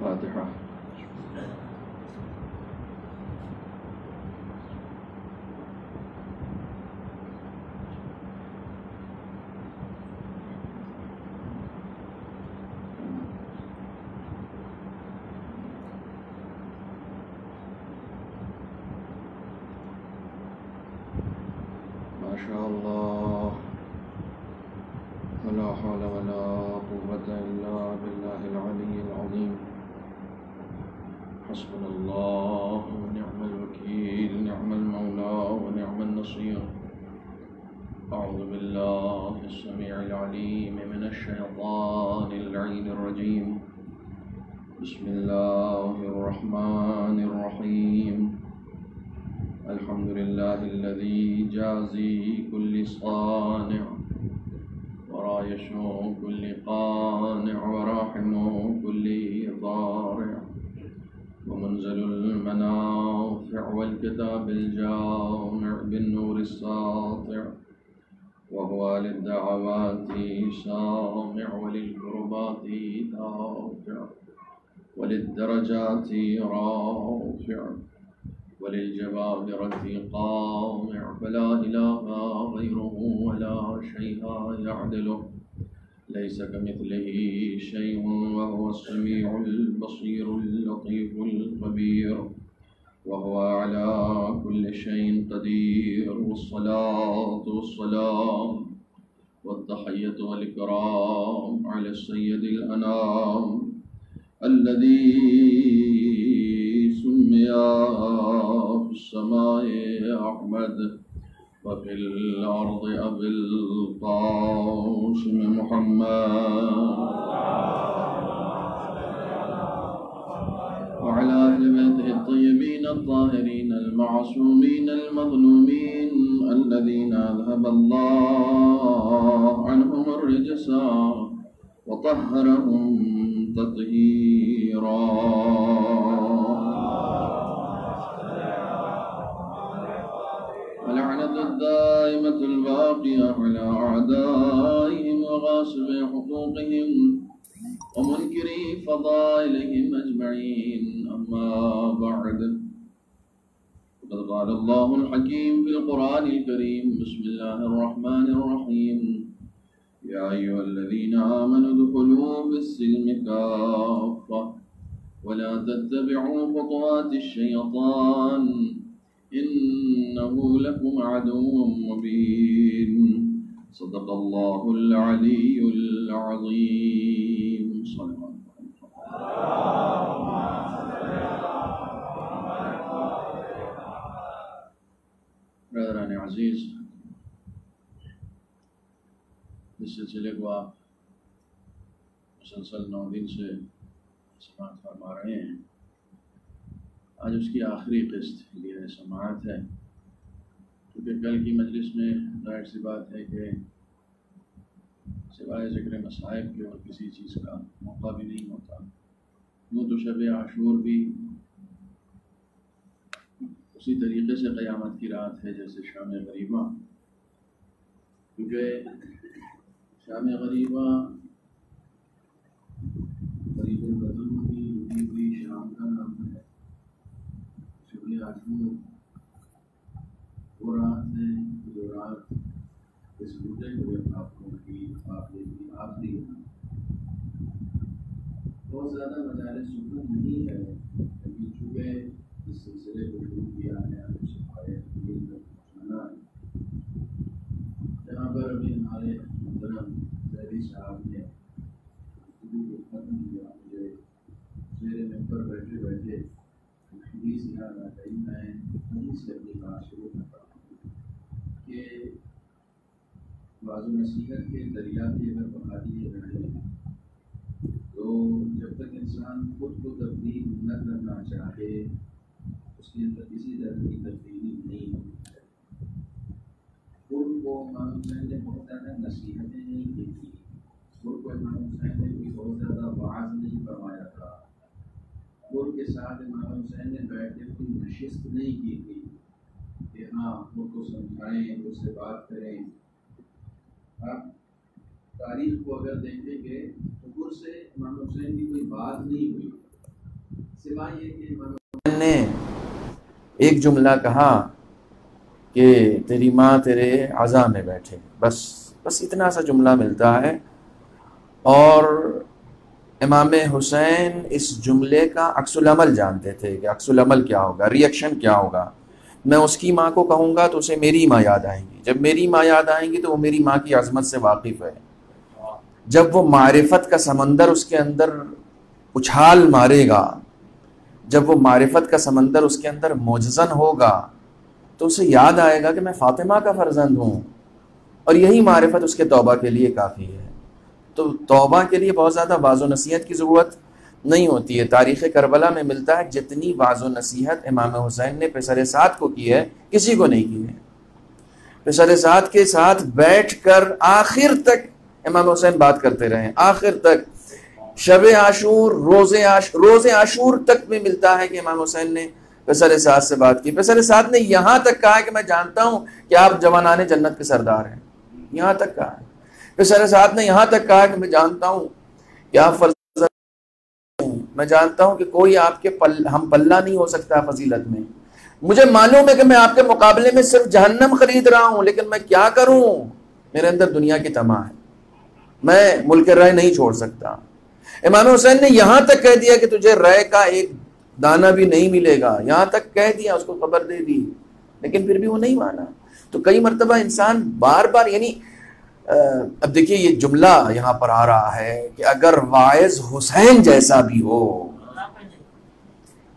فاتحہ۔ ماشاء اللہ، ولا حول ولا قوة إلا بالله العلي العظيم، حسبنا الله ونعم الوكيل، نعم المولى ونعم النصير. أعوذ بالله السميع العليم من الشيطان اللعين الرجيم. بسم الله الرحمن الرحيم. الحمد لله الذي جازي كل صانع ورايش كل قانع وراحم كل ضارع ومنزل المنافع والكتاب الجامع بالنور الساطع، وهو للدعوات سامع وللكربات دافع وللدرجات رافع وللجبابرة قامع، فلا إله غيره ولا شيء يعدله، ليس كمثله شيء وهو السميع البصير اللطيف الخبير، وهو على كل شيء قدير. والصلاة والسلام والتحية والإكرام على السيد الأنام الذي سمي في السماء أحمد وفي الأرض أبي القاسم محمد، وعلى أهل بيته الطيبين الطاهرين المعصومين المظلومين الذين أذهب الله عنهم الرجس وطهرهم تطهيرا. ولعنة الدائمة الباقية على أعدائهم وغاصب حقوقهم ومنكري فضائلهم أجمعين. أما بعد، فقد قال الله الحكيم في القرآن الكريم: بسم الله الرحمن الرحيم. يا أيها الذين آمنوا ادخلوا في السلم كافة ولا تتبعوا خطوات الشيطان إنه لكم عدو مبين. صدق الله العلي العظيم. صلى الله عليه وسلم. برادران عزیز، اس سلسلے کو آپ مسلسل 9 دن سے سماعت فرما رہے ہیں. آج اس کی آخری قسط یہ سماعت ہے، کیونکہ کل کی مجلس میں ظاہر سی بات ہے کہ سوائے ذکر مصائب کے اور کسی چیز کا موقع بھی نہیں ہوتا. یوں تو شب عاشور بھی اسی طریقے سے قیامت کی رات ہے جیسے شام غریبہ، کیونکہ شام غریبہ قریب القدر کی اٹھی ہوئی شام کا نام ہے. شب عاشور وہ رات ہے جو رات اس ٹوٹے ہوئے خاکوں کی قافلے کی آخری ہے. بہت زیادہ مجالس سکون نہیں ہے، لیکن چونکہ اس سلسلے کو شروع کیا ہے صفائے دل تک پہنچانا ہے، جہاں پر ابھی ہمارے محترم زیدی صاحب نے گفتگو کو ختم کیا، مجھے زیر ممبر بیٹھے بیٹھے حدیث یاد آ گئی. میں حدیث سے اپنی بات شروع کرتا ہوں کہ بعض نصیحت کے دریا بھی اگر بہا دیے جائیں تو جب تک انسان خود کو تبدیل نہ کرنا چاہے اس کے اندر کسی طرح کی تبدیلی نہیں ہوتی ہے. خود کو امام حسین نے بہت زیادہ نصیحتیں نہیں کی تھی، خود کو امام حسین نے بھی بہت زیادہ واعظ نہیں فرمایا تھا، خود کے ساتھ امام حسین نے بیٹھ کے کوئی نشست نہیں کی تھی کہ ہاں خود کو سمجھائیں، اس سے بات کریں. آپ تاریخ کو اگر دیکھیں گے تو خود سے امام حسین کی کوئی بات نہیں ہوئی. سوائے یہ کہ میں نے ایک جملہ کہا کہ تیری ماں تیرے عزا میں بیٹھے، بس اتنا سا جملہ ملتا ہے، اور امام حسین اس جملے کا عکس العمل جانتے تھے کہ عکس العمل کیا ہوگا، ری ایکشن کیا ہوگا۔ میں اس کی ماں کو کہوں گا تو اسے میری ماں یاد آئیں گی، جب میری ماں یاد آئیں گی تو وہ میری ماں کی عظمت سے واقف ہے۔ جب وہ معرفت کا سمندر اس کے اندر اچھال مارے گا، جب وہ معرفت کا سمندر اس کے اندر موجزن ہوگا، تو اسے یاد آئے گا کہ میں فاطمہ کا فرزند ہوں، اور یہی معرفت اس کے توبہ کے لیے کافی ہے۔ تو توبہ کے لیے بہت زیادہ واعظ و نصیحت کی ضرورت نہیں ہوتی ہے۔ تاریخ کربلا میں ملتا ہے جتنی واعظ و نصیحت امام حسین نے پسر سعد کو کی ہے کسی کو نہیں کی ہے۔ پسر سعد کے ساتھ بیٹھ کر آخر تک امام حسین بات کرتے رہے، آخر تک شب عاشور، روز عاشور تک میں ملتا ہے کہ امام حسین نے پسر سعد سے بات کی۔ پسر سعد نے یہاں تک کہا کہ میں جانتا ہوں کہ آپ جوانان جنت کے سردار ہیں، یہاں تک کہا۔ پسر سعد نے یہاں تک کہا کہ میں جانتا ہوں کہ آپ فرزند ہیں، میں جانتا ہوں کہ کوئی آپ کے ہم پلہ نہیں ہو سکتا فضیلت میں، مجھے معلوم ہے کہ میں آپ کے مقابلے میں صرف جہنم خرید رہا ہوں، لیکن میں کیا کروں، میرے اندر دنیا کی طمع ہے، میں ملک رائے نہیں چھوڑ سکتا۔ امام حسین نے یہاں تک کہہ دیا کہ تجھے رائے کا ایک دانہ بھی نہیں ملے گا، یہاں تک کہہ دیا، اس کو خبر دے دی، لیکن پھر بھی وہ نہیں مانا۔ تو کئی مرتبہ انسان بار بار، یعنی اب دیکھیے یہ جملہ یہاں پر آ رہا ہے کہ اگر واعظ حسین جیسا بھی ہو،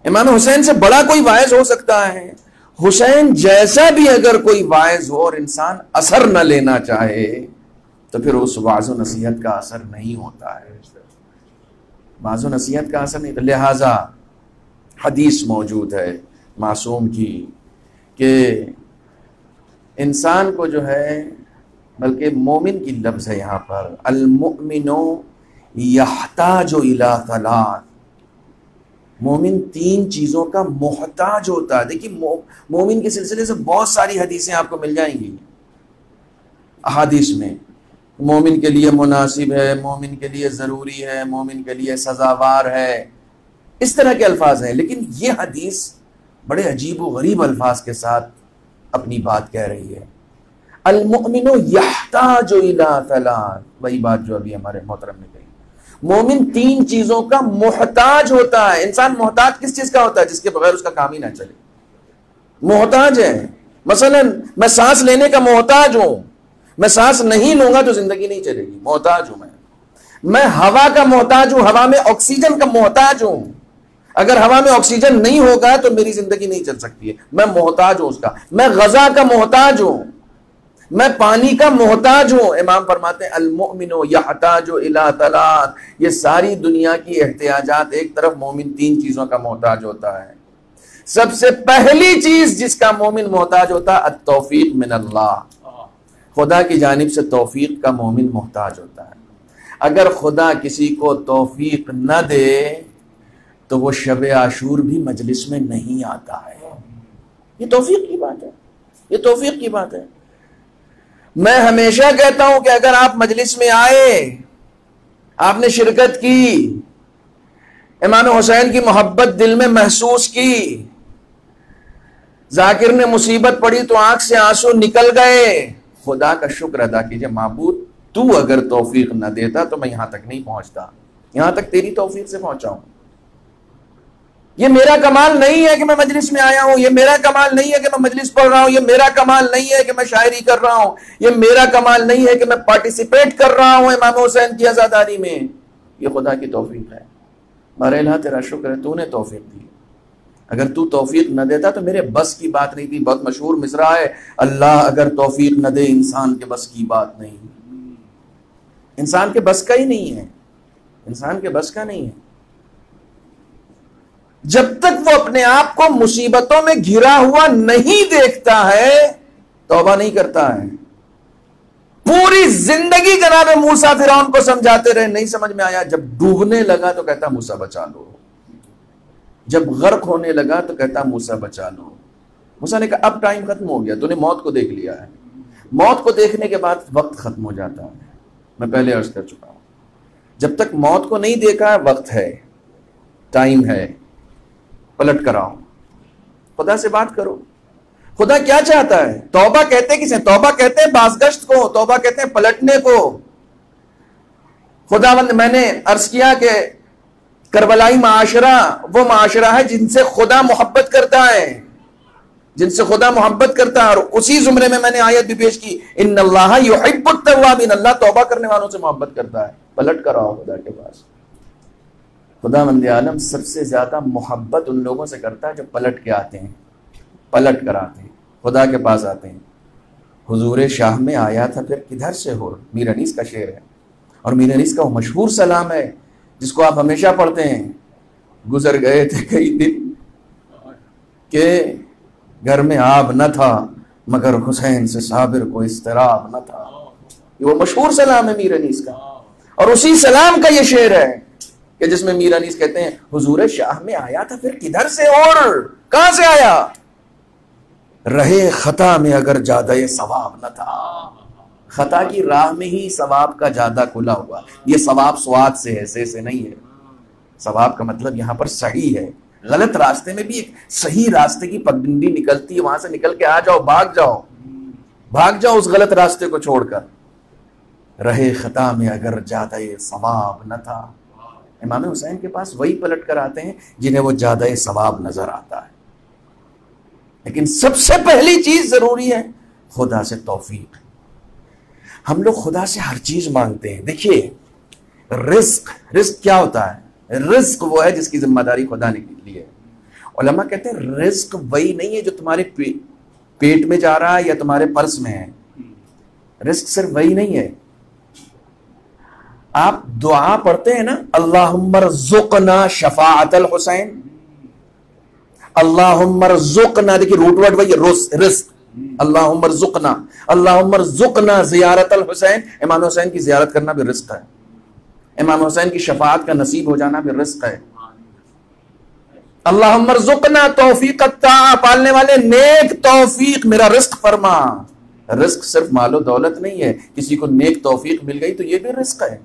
امام حسین سے بڑا کوئی واعظ ہو سکتا ہے، حسین جیسا بھی اگر کوئی واعظ ہو اور انسان اثر نہ لینا چاہے تو پھر اس واعظ و نصیحت کا اثر نہیں ہوتا ہے، واعظ و نصیحت کا اثر نہیں ہوتا۔ لہٰذا حدیث موجود ہے معصوم کی کہ انسان کو جو ہے، بلکہ مومن کی لفظ ہے یہاں پر، المؤمن یحتاج الی ثلاث، مومن تین چیزوں کا محتاج ہوتا ہے۔ دیکھیے مومن کے سلسلے سے بہت ساری حدیثیں آپ کو مل جائیں گی احادیث میں، مومن کے لیے مناسب ہے، مومن کے لیے ضروری ہے، مومن کے لیے سزاوار ہے، اس طرح کے الفاظ ہیں، لیکن یہ حدیث بڑے عجیب و غریب الفاظ کے ساتھ اپنی بات کہہ رہی ہے۔ المؤمن یحتاج الی ثلاث، وہی بات جو ابھی ہمارے محترم نے کہی، مومن تین چیزوں کا محتاج ہوتا ہے۔ انسان محتاج کس چیز کا ہوتا ہے؟ جس کے بغیر اس کا کام ہی نہ چلے، محتاج ہے۔ مثلا میں سانس لینے کا محتاج ہوں، میں سانس نہیں لوں گا تو زندگی نہیں چلے گی، محتاج ہوں میں ہوا کا محتاج ہوں، ہوا میں آکسیجن کا محتاج ہوں، اگر ہوا میں آکسیجن نہیں ہوگا تو میری زندگی نہیں چل سکتی ہے، میں محتاج ہوں اس کا۔ میں غذا کا محتاج ہوں، میں پانی کا محتاج ہوں۔ امام فرماتے ہیں المؤمن یحتاج الی ثلاث، یہ ساری دنیا کی احتیاجات ایک طرف، مومن تین چیزوں کا محتاج ہوتا ہے۔ سب سے پہلی چیز جس کا مومن محتاج ہوتا ہے التوفیق من اللہ، خدا کی جانب سے توفیق کا مومن محتاج ہوتا ہے۔ اگر خدا کسی کو توفیق نہ دے تو وہ شب عاشور بھی مجلس میں نہیں آتا ہے۔ یہ توفیق کی بات ہے، یہ توفیق کی بات ہے۔ میں ہمیشہ کہتا ہوں کہ اگر آپ مجلس میں آئے، آپ نے شرکت کی، امام حسین کی محبت دل میں محسوس کی، ذاکر نے مصیبت پڑی تو آنکھ سے آنسو نکل گئے، خدا کا شکر ادا کیجئے، معبود تو اگر توفیق نہ دیتا تو میں یہاں تک نہیں پہنچتا، یہاں تک تیری توفیق سے پہنچا ہوں۔ یہ میرا کمال نہیں ہے کہ میں مجلس میں آیا ہوں، یہ میرا کمال نہیں ہے کہ میں مجلس پڑھ رہا ہوں، یہ میرا کمال نہیں ہے کہ میں شاعری کر رہا ہوں، یہ میرا کمال نہیں ہے کہ میں پارٹیسپیٹ کر رہا ہوں امام حسین کی عزاداری میں، یہ خدا کی توفیق ہے۔ بہرحال تیرا شکر ہے، تو نے توفیق دی، اگر تو توفیق نہ دیتا تو میرے بس کی بات نہیں تھی۔ بہت مشہور مصرع ہے، اللہ اگر توفیق نہ دے انسان کے بس کی بات نہیں، انسان کے بس کا ہی نہیں ہے، انسان کے بس کا نہیں ہے۔ جب تک وہ اپنے آپ کو مصیبتوں میں گھرا ہوا نہیں دیکھتا ہے توبہ نہیں کرتا ہے۔ پوری زندگی جناب موسیٰ فرعون کو سمجھاتے رہے، نہیں سمجھ میں آیا، جب ڈوبنے لگا تو کہتا موسیٰ بچا لو، جب غرق ہونے لگا تو کہتا موسیٰ بچا لو۔ موسیٰ نے کہا اب ٹائم ختم ہو گیا، تو نے موت کو دیکھ لیا ہے، موت کو دیکھنے کے بعد وقت ختم ہو جاتا ہے، میں پہلے عرض کر چکا ہوں، جب تک موت کو نہیں دیکھا ہے وقت ہے، ٹائم ہے، پلٹ کر آؤ، خدا سے بات کرو۔ خدا کیا چاہتا ہے؟ توبہ کہتے ہیں کسے؟ توبہ کہتے ہیں بازگشت کو، توبہ کہتے ہیں پلٹنے کو۔ خداوند، میں نے عرض کیا کہ کربلائی معاشرہ وہ معاشرہ ہے جن سے خدا محبت کرتا ہے، جن سے خدا محبت کرتا ہے، اور اسی زمرے میں نے آیت بھی پیش کی، ان اللہ یحب التوابین، اللہ توبہ کرنے والوں سے محبت کرتا ہے۔ پلٹ کر آؤ خدا کے پاس۔ خداوند عالم سب سے زیادہ محبت ان لوگوں سے کرتا ہے جو پلٹ کے آتے ہیں، پلٹ کر آتے ہیں، خدا کے پاس آتے ہیں۔ حضور شاہ میں آیا تھا پھر کدھر سے ہو، میر انیس کا شعر ہے، اور میر انیس کا وہ مشہور سلام ہے جس کو آپ ہمیشہ پڑھتے ہیں، گزر گئے تھے کئی دن کہ گھر میں آب نہ تھا مگر حسین سے صابر کو اضطراب نہ تھا۔ یہ وہ مشہور سلام ہے میر انیس کا، اور اسی سلام کا یہ شعر ہے کہ جس میں میر انیس کہتے ہیں حضور شاہ میں آیا تھا پھر کدھر سے، اور کہاں سے آیا؟ رہے خطا میں اگر جادہ ثواب نہ تھا، خطا کی راہ میں ہی ثواب کا جادہ کھلا ہوا۔ یہ ثواب سواد سے ہے، سے نہیں ہے۔ ثواب کا مطلب یہاں پر صحیح ہے، غلط راستے میں بھی ایک صحیح راستے کی پگڈنڈی نکلتی ہے، وہاں سے نکل کے آ جاؤ، بھاگ جاؤ، بھاگ جاؤ اس غلط راستے کو چھوڑ کر۔ رہے خطا میں اگر جادہ ثواب نہ تھا۔ امام حسین کے پاس وہی پلٹ کر آتے ہیں جنہیں وہ جادہ ثواب نظر آتا ہے۔ لیکن سب سے پہلی چیز ضروری ہے خدا سے توفیق۔ ہم لوگ خدا سے ہر چیز مانگتے ہیں۔ دیکھیے رزق کیا ہوتا ہے؟ رزق وہ ہے جس کی ذمہ داری خدا نے لی ہے۔ علماء کہتے ہیں رزق وہی نہیں ہے جو تمہارے پیٹ میں جا رہا ہے یا تمہارے پرس میں ہے، رزق صرف وہی نہیں ہے۔ آپ دعا پڑھتے ہیں نا، اللہم ارزقنا شفاعت الحسین، اللہم ارزقنا، دیکھیے روٹ ورڈ وہی ہے، رزق، اللہم ارزقنا، اللہم ارزقنا زیارت الحسین، امام حسین کی زیارت کرنا بھی رزق ہے، امام حسین کی شفاعت کا نصیب ہو جانا بھی رزق ہے۔ اللہم ارزقنا توفیق الطاعہ، پالنے والے نیک توفیق میرا رزق فرما۔ رزق صرف مال و دولت نہیں ہے، کسی کو نیک توفیق مل گئی تو یہ بھی رزق ہے،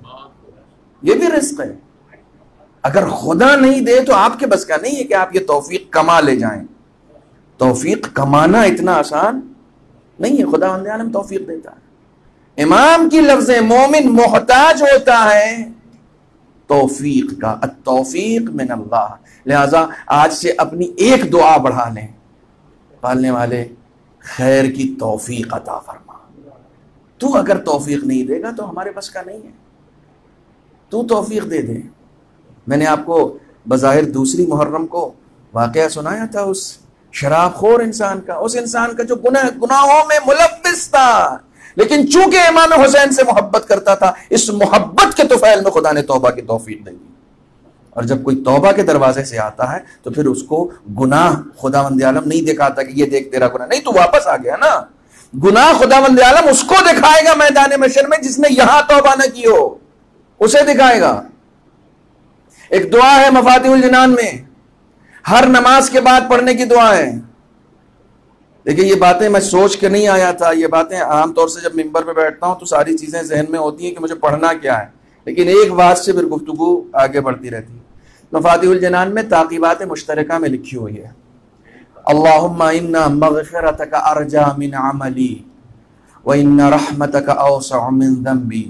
یہ بھی رزق ہے۔ اگر خدا نہیں دے تو آپ کے بس کا نہیں ہے کہ آپ یہ توفیق کما لے جائیں۔ توفیق کمانا اتنا آسان نہیں ہے، خدا بندے عالم توفیق دیتا ہے۔ امام کی لفظ مومن محتاج ہوتا ہے توفیق کا، التوفیق من اللہ۔ لہذا آج سے اپنی ایک دعا بڑھا لیں، پالنے والے خیر کی توفیق عطا فرما۔ تو اگر توفیق نہیں دے گا تو ہمارے بس کا نہیں ہے، تو توفیق دے دے۔ میں نے آپ کو بظاہر دوسری محرم کو واقعہ سنایا تھا اس شراب خور انسان کا، اس انسان کا جو گناہوں میں ملوث تھا، لیکن چونکہ امام حسین سے محبت کرتا تھا، اس محبت کے طفیل میں خدا نے توبہ کی توفیق دی۔ اور جب کوئی توبہ کے دروازے سے آتا ہے تو پھر اس کو گناہ خداوند عالم نہیں دکھاتا کہ یہ دیکھ تیرا گناہ، نہیں تو واپس آ گیا نا۔ گناہ خداوند عالم اس کو دکھائے گا میدان محشر میں جس نے یہاں توبہ نہ کی ہو، اسے دکھائے گا۔ ایک دعا ہے مفاتیح الجنان میں، ہر نماز کے بعد پڑھنے کی دعا ہے۔ دیکھیں یہ باتیں میں سوچ کے نہیں آیا تھا، یہ باتیں عام طور سے جب ممبر پہ بیٹھتا ہوں تو ساری چیزیں ذہن میں ہوتی ہیں کہ مجھے پڑھنا کیا ہے، لیکن ایک بات سے پھر گفتگو آگے بڑھتی رہتی ہے۔ مفاتیح الجنان میں تعقیبات مشترکہ میں لکھی ہوئی ہے، اللہم انا مغفرتک ارجا من عملی وان رحمتک اوسع من ذنبی،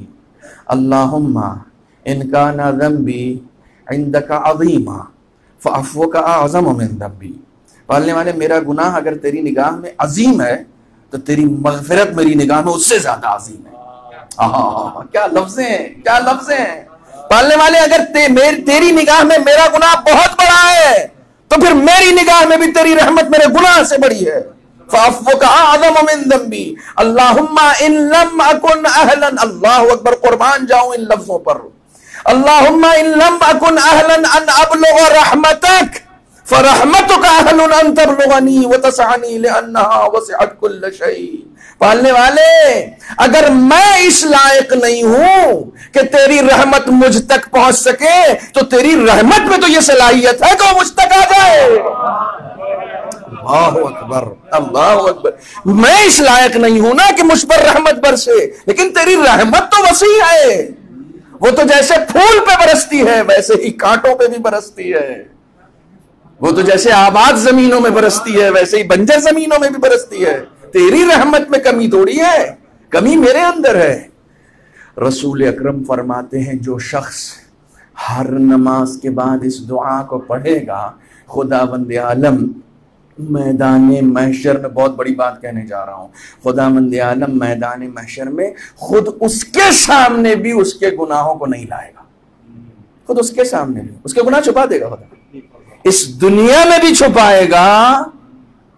اللہم ان کان ذنبی عندک عظیما فعفوک اعظم من ذنبی۔ پالنے والے میرا گناہ اگر تیری نگاہ میں عظیم ہے تو تیری مغفرت میری نگاہ میں اس سے زیادہ عظیم ہے۔ کیا لفظیں ہیں، کیا لفظیں ہیں۔ پالنے والے اگر تیری نگاہ میں میرا گناہ بہت بڑا ہے تو پھر میری نگاہ میں بھی تیری رحمت میرے گناہ سے بڑی ہے۔ فعفوک اعظم من ذنبی، اللہم ان لم اکن اہلا، اللہ اکبر، قربان جاؤں ان لفظوں پر، اللہم ان لم اکن اہلا ان ابلغ رحمتک فرحمتک اہل ان تبلغنی وتسعنی لانہا وسعت کل شیء۔ پالنے والے اگر میں اس لائق نہیں ہوں کہ تیری رحمت مجھ تک پہنچ سکے تو تیری رحمت میں تو یہ صلاحیت ہے کہ وہ مجھ تک آ جائے۔ اللہ اکبر، اللہ اکبر۔ میں اس لائق نہیں ہوں نا کہ مجھ پر رحمت برسے، لیکن تیری رحمت تو وسیع ہے، وہ تو جیسے پھول پہ برستی ہے ویسے ہی کانٹوں پہ بھی برستی ہے۔ وہ تو جیسے آباد زمینوں میں برستی ہے ویسے ہی بنجر زمینوں میں بھی برستی ہے. تیری رحمت میں کمی تھوڑی ہے, کمی میرے اندر ہے. رسول اکرم فرماتے ہیں جو شخص ہر نماز کے بعد اس دعا کو پڑھے گا, خداوند عالم میدان محشر میں, بہت بڑی بات کہنے جا رہا ہوں, خداوند عالم میدان محشر میں خود اس کے سامنے بھی اس کے گناہوں کو نہیں لائے گا. خود اس کے سامنے بھی اس کے گناہ چھپا دے گا خدا, اس دنیا میں بھی چھپائے گا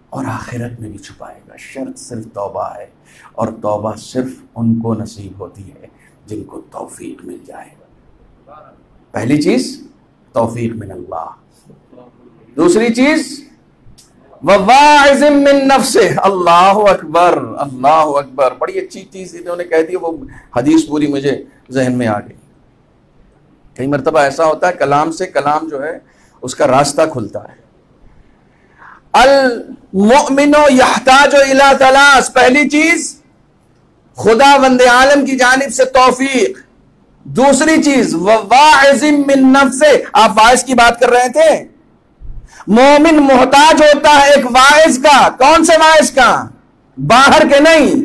اور آخرت میں بھی چھپائے گا. شرط صرف توبہ ہے, اور توبہ صرف ان کو نصیب ہوتی ہے جن کو توفیق مل جائے. پہلی چیز توفیق من اللہ, دوسری چیز وواعظ من نفسہ. اللہ اکبر, اللہ اکبر. بڑی اچھی چیز انہوں نے کہہ دی, وہ حدیث پوری مجھے ذہن میں آ گئی. کئی مرتبہ ایسا ہوتا ہے کلام سے کلام جو ہے اس کا راستہ کھلتا ہے. المؤمن یحتاج الی ثلاث. پہلی چیز خداوند عالم کی جانب سے توفیق. دوسری چیز وواعظ من نفسہ. آپ واعظ کی بات کر رہے تھے. مومن محتاج ہوتا ہے ایک واعظ کا. کون سے واعظ کا؟ باہر کے نہیں,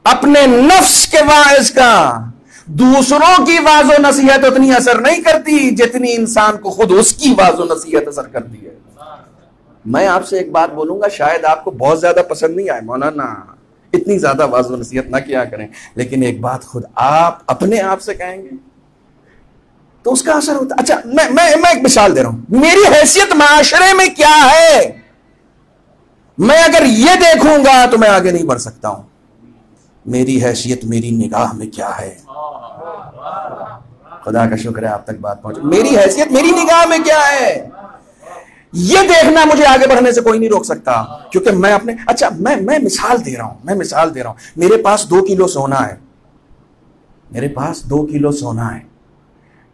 اپنے نفس کے واعظ کا. دوسروں کی واعظ و نصیحت اتنی اثر نہیں کرتی جتنی انسان کو خود اس کی واعظ و نصیحت اثر کرتی ہے. میں آپ سے ایک بات بولوں گا, شاید آپ کو بہت زیادہ پسند نہیں آئے, مولانا اتنی زیادہ واعظ و نصیحت نہ کیا کریں, لیکن ایک بات خود آپ اپنے آپ سے کہیں گے تو اس کا اثر ہوتا ہے. اچھا میں ایک مثال دے رہا ہوں. میری حیثیت معاشرے میں کیا ہے, میں اگر یہ دیکھوں گا تو میں آگے نہیں بڑھ سکتا ہوں. میری حیثیت میری نگاہ میں کیا ہے. خدا کا شکر ہے آپ تک بات پہنچ. میری حیثیت میری نگاہ میں کیا ہے, یہ دیکھنا مجھے آگے بڑھنے سے کوئی نہیں روک سکتا, کیونکہ میں اپنے اچھا میں مثال دے رہا ہوں. میرے پاس 2 کلو سونا ہے, میرے پاس 2 کلو سونا ہے,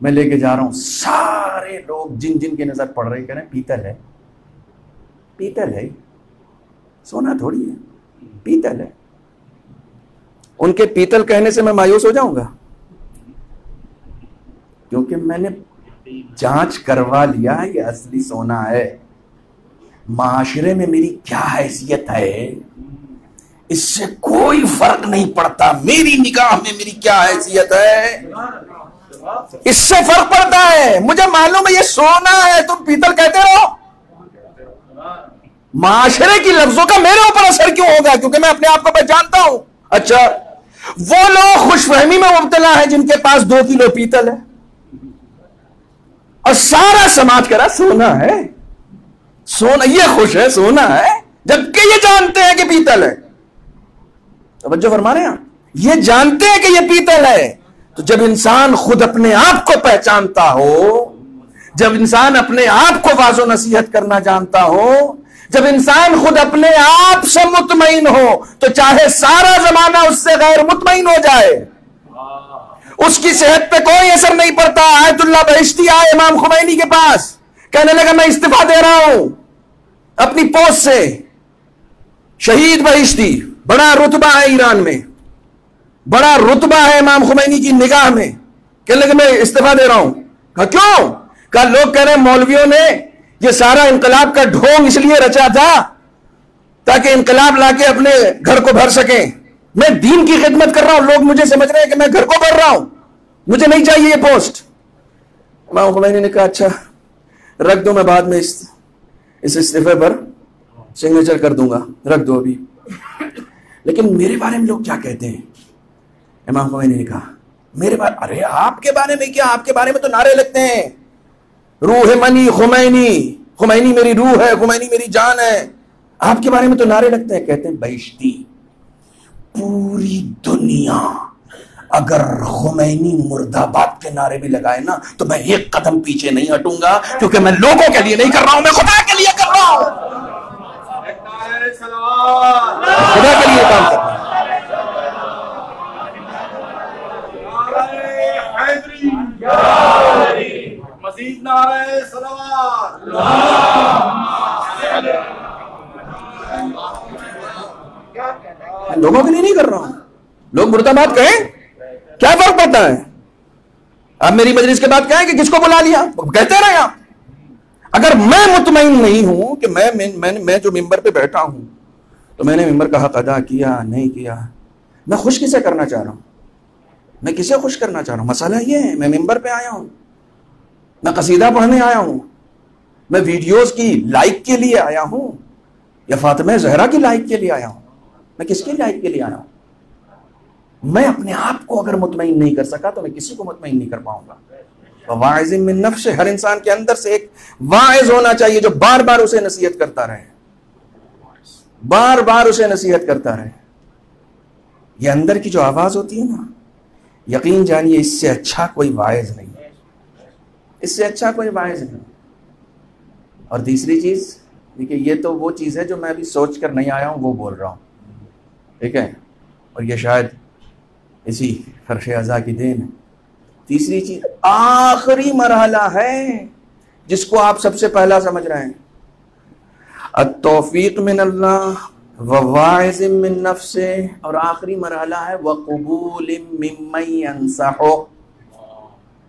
میں لے کے جا رہا ہوں. سارے لوگ جن جن کی نظر پڑ رہی کہہ رہے ہیں پیتل ہے, پیتل ہے, سونا تھوڑی ہے, پیتل ہے. ان کے پیتل کہنے سے میں مایوس ہو جاؤں گا, کیونکہ میں نے جانچ کروا لیا یہ اصلی سونا ہے. معاشرے میں میری کیا حیثیت ہے اس سے کوئی فرق نہیں پڑتا. میری نگاہ میں میری کیا حیثیت ہے اس سے فرق پڑتا ہے. مجھے معلوم ہے یہ سونا ہے, تم پیتل کہتے ہو. معاشرے کی لفظوں کا میرے اوپر اثر کیوں ہوگا, کیونکہ میں اپنے آپ کو پہچانتا ہوں. اچھا وہ لوگ خوش فہمی میں مبتلا ہیں جن کے پاس 2 کلو پیتل ہے, اور سارا سماج کہہ رہا سونا ہے, سونا, یہ خوش ہے سونا ہے, جبکہ یہ جانتے ہیں کہ پیتل ہے. توجہ فرما رہے ہیں, یہ جانتے ہیں کہ یہ پیتل ہے. تو جب انسان خود اپنے آپ کو پہچانتا ہو, جب انسان اپنے آپ کو واعظ و نصیحت کرنا جانتا ہو, جب انسان خود اپنے آپ سے مطمئن ہو, تو چاہے سارا زمانہ اس سے غیر مطمئن ہو جائے, اس کی صحت پہ کوئی اثر نہیں پڑتا. آیت اللہ بہشتی آئے امام خمینی کے پاس, کہنے لگا میں استعفیٰ دے رہا ہوں اپنی پوسٹ سے. شہید بہشتی, بڑا رتبہ ہے ایران میں, بڑا رتبہ ہے امام خمینی کی نگاہ میں. کہنے لگا میں استعفیٰ دے رہا ہوں. کہا کیوں؟ کہا لوگ کہہ رہے ہیں مولویوں نے یہ سارا انقلاب کا ڈھونگ اس لیے رچا تھا تاکہ انقلاب لا کے اپنے گھر کو بھر سکیں. میں دین کی خدمت کر رہا ہوں, لوگ مجھے سمجھ رہے ہیں کہ میں گھر کو بھر رہا ہوں, مجھے نہیں چاہیے یہ پوسٹ. امام خمینی نے کہا اچھا رکھ دو, میں بعد میں اس استعفے پر سگنیچر کر دوں گا, رکھ دو ابھی. لیکن میرے بارے میں لوگ کیا کہتے ہیں؟ امام خمینی نے کہا میرے بارے, ارے آپ کے بارے میں کیا, آپ کے بارے میں تو نعرے لگتے ہیں, روح منی خمینی, خمینی میری روح ہے, خمینی میری جان ہے. آپ کے بارے میں تو نعرے لگتے ہیں. کہتے ہیں بہشتی پوری دنیا اگر خمینی مرد آباد کے نعرے بھی لگائے نا تو میں ایک قدم پیچھے نہیں ہٹوں گا, کیونکہ میں لوگوں کے لیے نہیں کر رہا ہوں, میں خدا کے لیے کر رہا ہوں. خدا کے لیے کام کر رہا ہوں. مزید نعرہ صلوات. لوگوں کے لیے نہیں کر رہا ہوں. لوگ مرتبات کہیں کیا فرق پڑتا ہے؟ آپ میری مجلس کے بعد کہیں کہ کس کو بلا لیا, کہتے رہے آپ. اگر میں مطمئن نہیں ہوں کہ میں جو ممبر پہ بیٹھا ہوں تو میں نے ممبر کا حق ادا کیا نہیں کیا، میں خوش کسے کرنا چاہ رہا ہوں؟ میں کسے خوش کرنا چاہ رہا ہوں؟ مسئلہ یہ ہے، میں ممبر پہ آیا ہوں، میں قصیدہ پڑھنے آیا ہوں، میں ویڈیوز کی لائک کے لیے آیا ہوں یا فاطمہ زہرا کی لائک کے لیے آیا ہوں؟ میں کس کی لائک کے لیے آیا ہوں؟ میں اپنے آپ کو اگر مطمئن نہیں کر سکا تو میں کسی کو مطمئن نہیں کر پاؤں گا۔ واعظ من نفس، ہر انسان کے اندر سے ایک واعظ ہونا چاہیے جو بار بار اسے نصیحت کرتا رہے، بار بار اسے نصیحت کرتا رہے۔ یہ اندر کی جو آواز ہوتی ہے نا، یقین جانیے اس سے اچھا کوئی واعظ نہیں ہے، اس سے اچھا کوئی واعظ نہیں۔ اور تیسری چیز دیکھیے، یہ تو وہ چیز ہے جو میں ابھی سوچ کر نہیں آیا ہوں وہ بول رہا ہوں، ٹھیک ہے، اور یہ شاید اسی فرش ازا کی دین ہے۔ تیسری چیز آخری مرحلہ ہے جس کو آپ سب سے پہلا سمجھ رہے ہیں، التوفیق من اللہ وواعظ من نفس، اور آخری مرحلہ ہے وقبول ممن ینصح،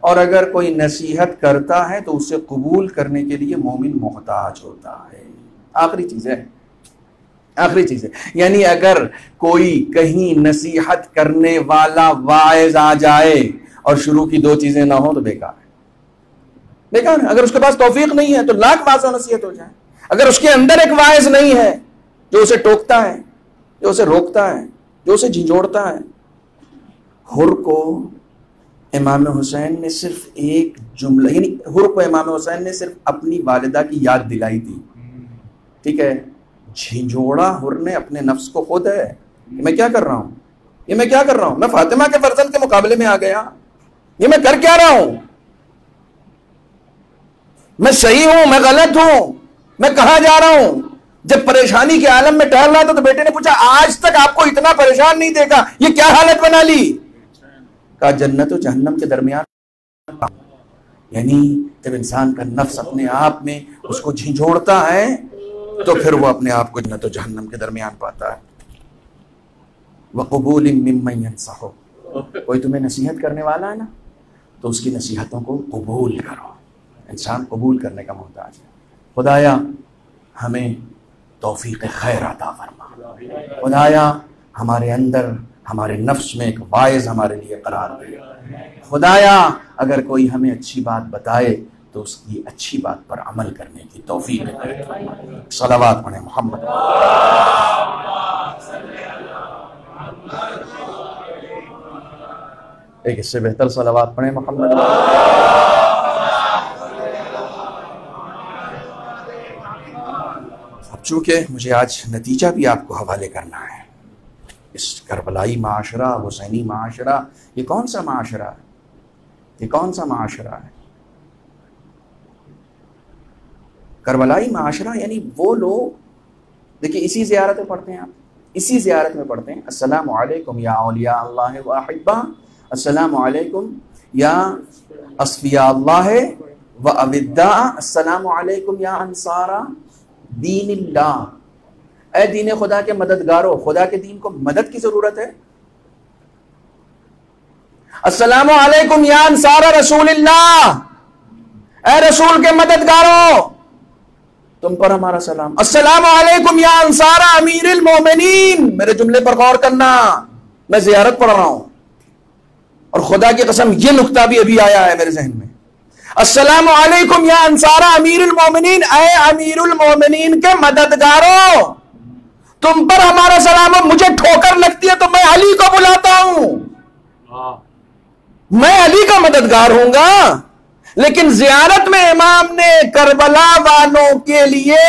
اور اگر کوئی نصیحت کرتا ہے تو اسے قبول کرنے کے لیے مومن محتاج ہوتا ہے۔ آخری چیز ہے، آخری چیز ہے، یعنی اگر کوئی کہیں نصیحت کرنے والا واعظ آ جائے اور شروع کی دو چیزیں نہ ہوں تو بیکار ہے، بیکار ہے۔ اگر اس کے پاس توفیق نہیں ہے تو لاکھ واعظ و نصیحت ہو جائے، اگر اس کے اندر ایک واعظ نہیں ہے جو اسے ٹوکتا ہے، جو اسے روکتا ہے، جو اسے جھنجھوڑتا ہے۔ حر کو امام حسین نے صرف ایک جملہ، یعنی حر کو امام حسین نے صرف اپنی والدہ کی یاد دلائی تھی، ٹھیک ہے، جھنجھوڑا حر نے اپنے نفس کو خود ہے۔ میں کیا کر رہا ہوں؟ یہ میں کیا کر رہا ہوں؟ میں فاطمہ کے فرزند کے مقابلے میں آ گیا، یہ میں کر کیا رہا ہوں؟ میں صحیح ہوں، میں غلط ہوں، میں کہاں جا رہا ہوں؟ جب پریشانی کے عالم میں ٹہل رہا تھا تو بیٹے نے پوچھا آج تک آپ کو اتنا پریشان نہیں دیکھا، یہ کیا حالت بنا لی؟ کہا جنت و جہنم کے درمیان۔ یعنی جب انسان کا نفس اپنے آپ میں اس کو جھنجھوڑتا ہے تو پھر وہ اپنے آپ کو جنت و جہنم کے درمیان پاتا ہے۔ وقبول ممن ینصح، کوئی تمہیں نصیحت کرنے والا ہے نا تو اس کی نصیحتوں کو قبول کرو۔ انسان قبول کرنے کا محتاج ہے۔ خدایا ہمیں توفیق خیر عطا فرما، خدایا ہمارے اندر ہمارے نفس میں ایک واعظ ہمارے لیے قرار دے، خدایا اگر کوئی ہمیں اچھی بات بتائے تو اس کی اچھی بات پر عمل کرنے کی توفیق دے۔ صلوات پڑھیں محمد۔ ایک اس سے بہتر صلوات پڑھیں محمد۔ اب چونکہ مجھے آج نتیجہ بھی آپ کو حوالے کرنا ہے، اس کربلائی معاشرہ، حسینی معاشرہ، یہ کون سا معاشرہ ہے؟ یہ کون سا معاشرہ ہے؟ کربلائی معاشرہ یعنی وہ لوگ، دیکھیں اسی زیارت میں پڑھتے ہیں، آپ اسی زیارت میں پڑھتے ہیں السلام علیکم یا اولیاء اللہ و احبہ، السلام علیکم یا اصفیاء اللہ و اوداء، السلام علیکم یا انصار دین اللہ، اے دین خدا کے مددگاروں، خدا کے دین کو مدد کی ضرورت ہے۔ السلام علیکم یا انصار رسول اللہ، اے رسول کے مددگاروں تم پر ہمارا سلام۔ السلام علیکم یا انصار امیر المومنین، میرے جملے پر غور کرنا، میں زیارت پڑھ رہا ہوں اور خدا کی قسم یہ نقطہ بھی ابھی آیا ہے میرے ذہن میں۔ السلام علیکم یا انصار امیر المومنین، اے امیر المومنین کے مددگاروں تم پر ہمارا سلام ہے۔ مجھے ٹھوکر لگتی ہے تو میں علی کو بلاتا ہوں، میں علی کا مددگار ہوں گا، لیکن زیارت میں امام نے کربلا والوں کے لیے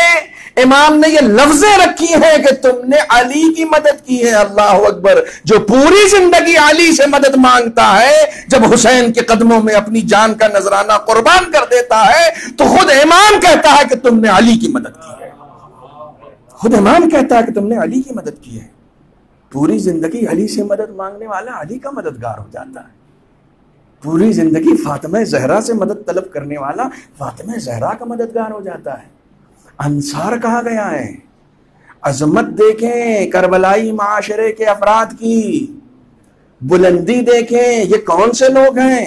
امام نے یہ لفظیں رکھی ہیں کہ تم نے علی کی مدد کی ہے۔ اللہ اکبر، جو پوری زندگی علی سے مدد مانگتا ہے جب حسین کے قدموں میں اپنی جان کا نذرانہ قربان کر دیتا ہے تو خود امام کہتا ہے کہ تم نے علی کی مدد کی ہے، خود امام کہتا ہے کہ تم نے علی کی مدد کی ہے۔ پوری زندگی علی سے مدد مانگنے والا علی کا مددگار ہو جاتا ہے، پوری زندگی فاطمہ زہرا سے مدد طلب کرنے والا فاطمہ زہرا کا مددگار ہو جاتا ہے۔ انصار کہا گیا ہے، عظمت دیکھیں کربلائی معاشرے کے افراد کی، بلندی دیکھیں، یہ کون سے لوگ ہیں؟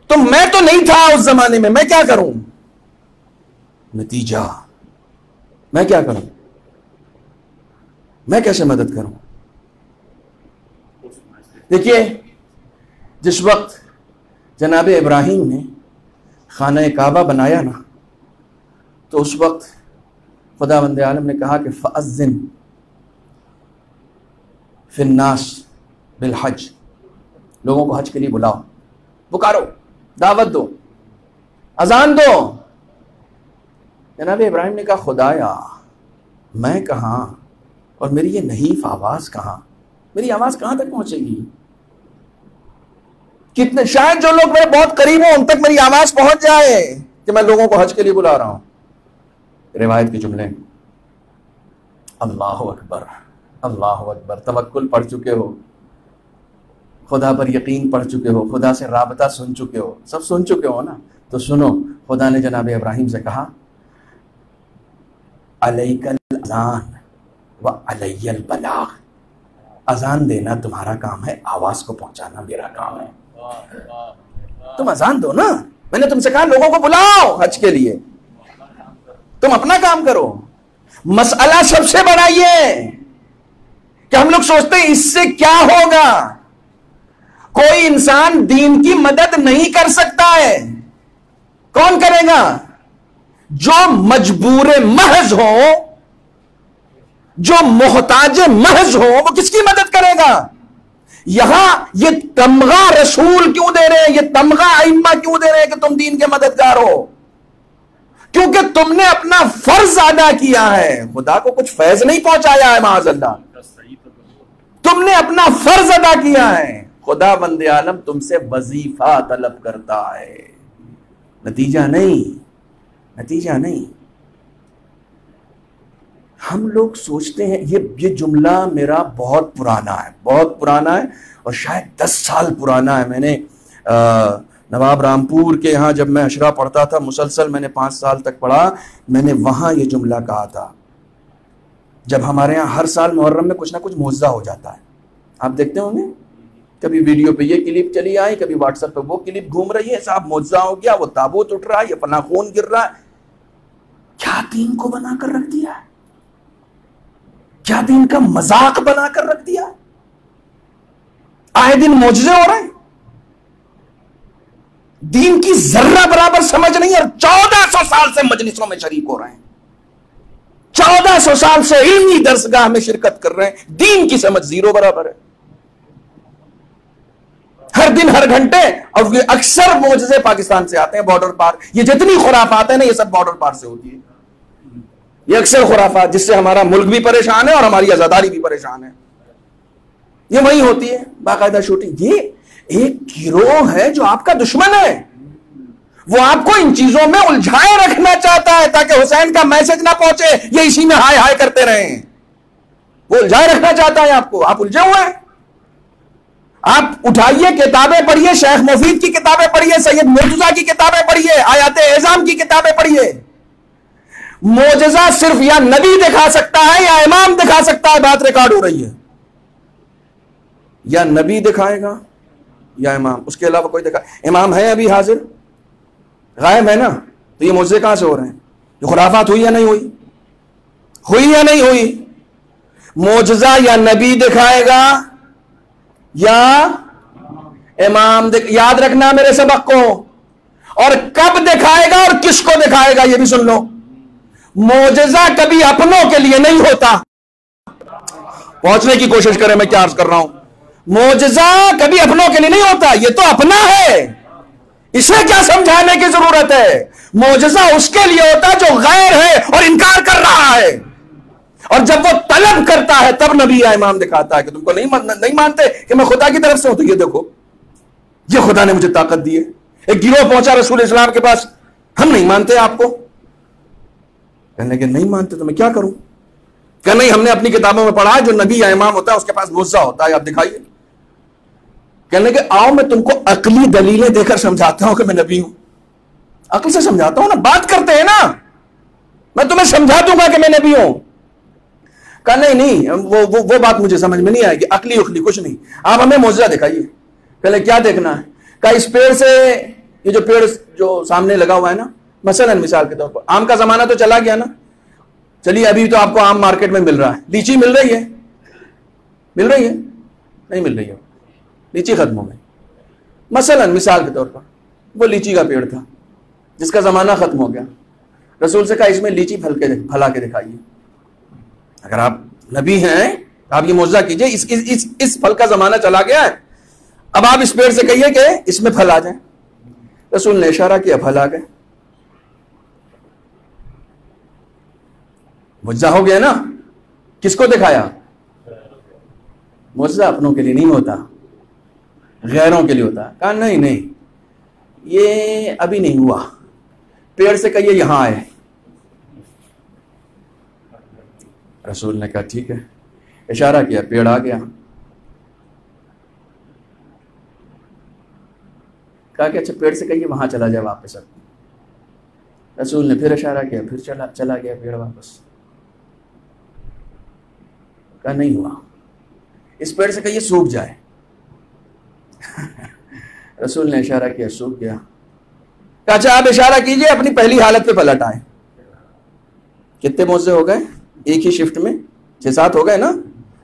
تو میں تو نہیں تھا اس زمانے میں کیا کروں؟ نتیجہ میں کیا کروں؟ میں کیسے مدد کروں؟ دیکھیے، جس وقت جناب ابراہیم نے خانہ کعبہ بنایا نا، تو اس وقت خدا بند عالم نے کہا کہ فَأَذِّن فِي النَّاسِ بالحج، لوگوں کو حج کے لیے بلاؤ، پکارو، دعوت دو، اذان دو۔ جناب ابراہیم نے کہا خدایا میں کہاں اور میری یہ نحیف آواز کہاں، میری آواز کہاں تک پہنچے گی؟ کتنے شاید جو لوگ میرے بہت قریب ہوں ان تک میری آواز پہنچ جائے کہ میں لوگوں کو حج کے لیے بلا رہا ہوں۔ روایت کے جملے، اللہ اکبر اللہ اکبر، توکل پڑھ چکے ہو، خدا پر یقین پڑھ چکے ہو، خدا سے رابطہ سن چکے ہو، سب سن چکے ہو نا، تو سنو، خدا نے جناب ابراہیم سے کہا علیک الاذان وعلی البلاغ، اذان دینا تمہارا کام ہے، آواز کو پہنچانا میرا کام ہے۔ تم اذان دو نا، میں نے تم سے کہا لوگوں کو بلاؤ حج کے لیے، تم اپنا کام کرو۔ مسئلہ سب سے بڑا یہ کہ ہم لوگ سوچتے ہیں اس سے کیا ہوگا۔ کوئی انسان دین کی مدد نہیں کر سکتا ہے، کون کرے گا؟ جو مجبور محض ہو، جو محتاج محض ہو، وہ کس کی مدد کرے گا؟ یہاں یہ تمغہ رسول کیوں دے رہے ہیں، یہ تمغہ ائمہ کیوں دے رہے ہیں کہ تم دین کے مددگار ہو؟ کیونکہ تم نے اپنا فرض ادا کیا ہے، خدا کو کچھ فیض نہیں پہنچایا ہے معاذ اللہ، تم نے اپنا فرض ادا کیا ہے۔ خدا بند عالم تم سے وظیفہ طلب کرتا ہے، نتیجہ نہیں، نتیجہ نہیں۔ ہم لوگ سوچتے ہیں یہ جملہ میرا بہت پرانا ہے، بہت پرانا ہے، اور شاید 10 سال پرانا ہے۔ میں نے نواب رامپور کے ہاں جب میں اشرا پڑھتا تھا مسلسل، میں نے 5 سال تک پڑھا، میں نے وہاں یہ جملہ کہا تھا۔ جب ہمارے ہاں ہر سال محرم میں کچھ نہ کچھ معجزہ ہو جاتا ہے، آپ دیکھتے ہوں گے، کبھی ویڈیو پہ یہ کلپ چلی آئی، کبھی واٹس ایپ پہ وہ کلپ گھوم رہی ہے، صاحب معجزہ ہو گیا، وہ تابوت اٹھ رہا ہے، یہ فلاں خون گر رہا ہے۔ کیا دین کو بنا کر رکھ دیا ہے، کیا دین کا مذاق بنا کر رکھ دیا، آئے دن معجزے ہو رہے ہیں، دین کی ذرہ برابر سمجھ نہیں، اور 1400 سال سے مجلسوں میں شریک ہو رہے ہیں، 1400 سال سے علمی درسگاہ میں شرکت کر رہے ہیں، دین کی سمجھ زیرو برابر ہے۔ ہر دن ہر گھنٹے، اور یہ اکثر معجزے پاکستان سے آتے ہیں بارڈر پار، یہ جتنی خرافات ہیں نا یہ سب بارڈر پار سے ہوتی ہے، یہ اکثر خرافات جس سے ہمارا ملک بھی پریشان ہے اور ہماری آزاداری بھی پریشان ہے، یہ وہی ہوتی ہے باقاعدہ شوٹنگ۔ یہ ایک گروہ ہے جو آپ کا دشمن ہے، وہ آپ کو ان چیزوں میں الجھائے رکھنا چاہتا ہے تاکہ حسین کا میسج نہ پہنچے، یہ اسی میں ہائے ہائے کرتے رہیں، وہ الجھائے رکھنا چاہتا ہے آپ کو، آپ الجھے ہوئے ہیں۔ آپ اٹھائیے کتابیں پڑھیے، شیخ مفید کی کتابیں پڑھیے، سید مرتضیٰ کی کتابیں پڑھیے، آیات اعظام کی کتابیں پڑھیے۔ معجزہ صرف یا نبی دکھا سکتا ہے یا امام دکھا سکتا ہے، بات ریکارڈ ہو رہی ہے، یا نبی دکھائے گا یا امام، اس کے علاوہ کوئی امام ہے ابھی حاضر؟ غائب ہے نا، تو یہ معجزے کہاں سے ہو رہے ہیں؟ یہ خرافات ہوئی یا نہیں ہوئی؟ ہوئی یا نہیں ہوئی؟ معجزہ یا نبی دکھائے گا یا امام یاد رکھنا میرے سبق کو، اور کب دکھائے گا اور کس کو دکھائے گا یہ بھی سن لو۔ معجزہ کبھی اپنوں کے لیے نہیں ہوتا، پہنچنے کی کوشش کریں میں کیا عرض کر رہا ہوں، معجزہ کبھی اپنوں کے لیے نہیں ہوتا، یہ تو اپنا ہے، اسے کیا سمجھانے کی ضرورت ہے۔ معجزہ اس کے لیے ہوتا جو غیر ہے اور انکار کر رہا ہے، اور جب وہ طلب کرتا ہے تب نبی یا امام دکھاتا ہے کہ تم کو نہیں مانتے کہ میں خدا کی طرف سے ہوں، تو یہ دیکھو یہ خدا نے مجھے طاقت دی ہے۔ ایک گروہ پہنچا رسول اسلام کے پاس، ہم نہیں مانتے آپ کو، کہنے کہ نہیں مانتے تو میں کیا کروں؟ کہ نہیں، ہم نے اپنی کتابوں میں پڑھا ہے جو نبی یا امام ہوتا ہے اس کے پاس معجزہ ہوتا ہے، آپ دکھائیے۔ کہنے کہ آؤ میں تم کو عقلی دلیلیں دے کر سمجھاتا ہوں کہ میں نبی ہوں، عقل سے سمجھاتا ہوں نا، بات کرتے ہیں نا، میں تمہیں سمجھا دوں گا کہ میں نبی ہوں۔ کہا نہیں وہ بات مجھے سمجھ میں نہیں آئے گی، عقلی کچھ نہیں، آپ ہمیں معجزہ دکھائیے۔ کہنے کیا دیکھنا ہے؟ کہا اس پیڑ سے یہ جو پیڑ جو سامنے لگا ہوا ہے نا، مثلا مثال کے طور پر آم کا زمانہ تو چلا گیا نا، چلیے ابھی تو آپ کو آم مارکیٹ میں مل رہا ہے، لیچی مل رہی ہے؟ مل رہی ہے؟ نہیں مل رہی ہے، لیچی ختم ہو گئی. مثلا مثال کے طور پر وہ لیچی کا پیڑ تھا جس کا زمانہ ختم ہو گیا. رسول سے کہا اس میں لیچی پھلا کے دکھائیے. اگر آپ نبی ہیں آپ یہ معجزہ کیجئے، اس پھل کا زمانہ چلا گیا ہے، اب آپ اس پیڑ سے کہیے کہ اس میں پھل آ جائیں. رسول نے اشارہ کیا، پھل آ گئے. معجزہ ہو گیا نا. کس کو دکھایا؟ معجزہ اپنوں کے لیے نہیں ہوتا، غیروں کے لیے ہوتا. کہا نہیں یہ ابھی نہیں ہوا، پیڑ سے کہیے یہاں آئے. رسول نے کہا ٹھیک ہے، اشارہ کیا، پیڑ آ گیا. کہا کہ اچھا پیڑ سے کہیے وہاں چلا جائے واپس. رسول نے پھر اشارہ کیا، پھر چلا گیا پیڑ واپس. کہا نہیں ہوا، اس پیڑ سے کہیے سوکھ جائے. رسول نے اشارہ کیا، سوکھ گیا. کہا اچھا آپ اشارہ کیجئے اپنی پہلی حالت پہ پلٹ آئیں. کتنے معجزے ہو گئے ایک ہی شفٹ میں؟ 6-7 ہو گئے نا.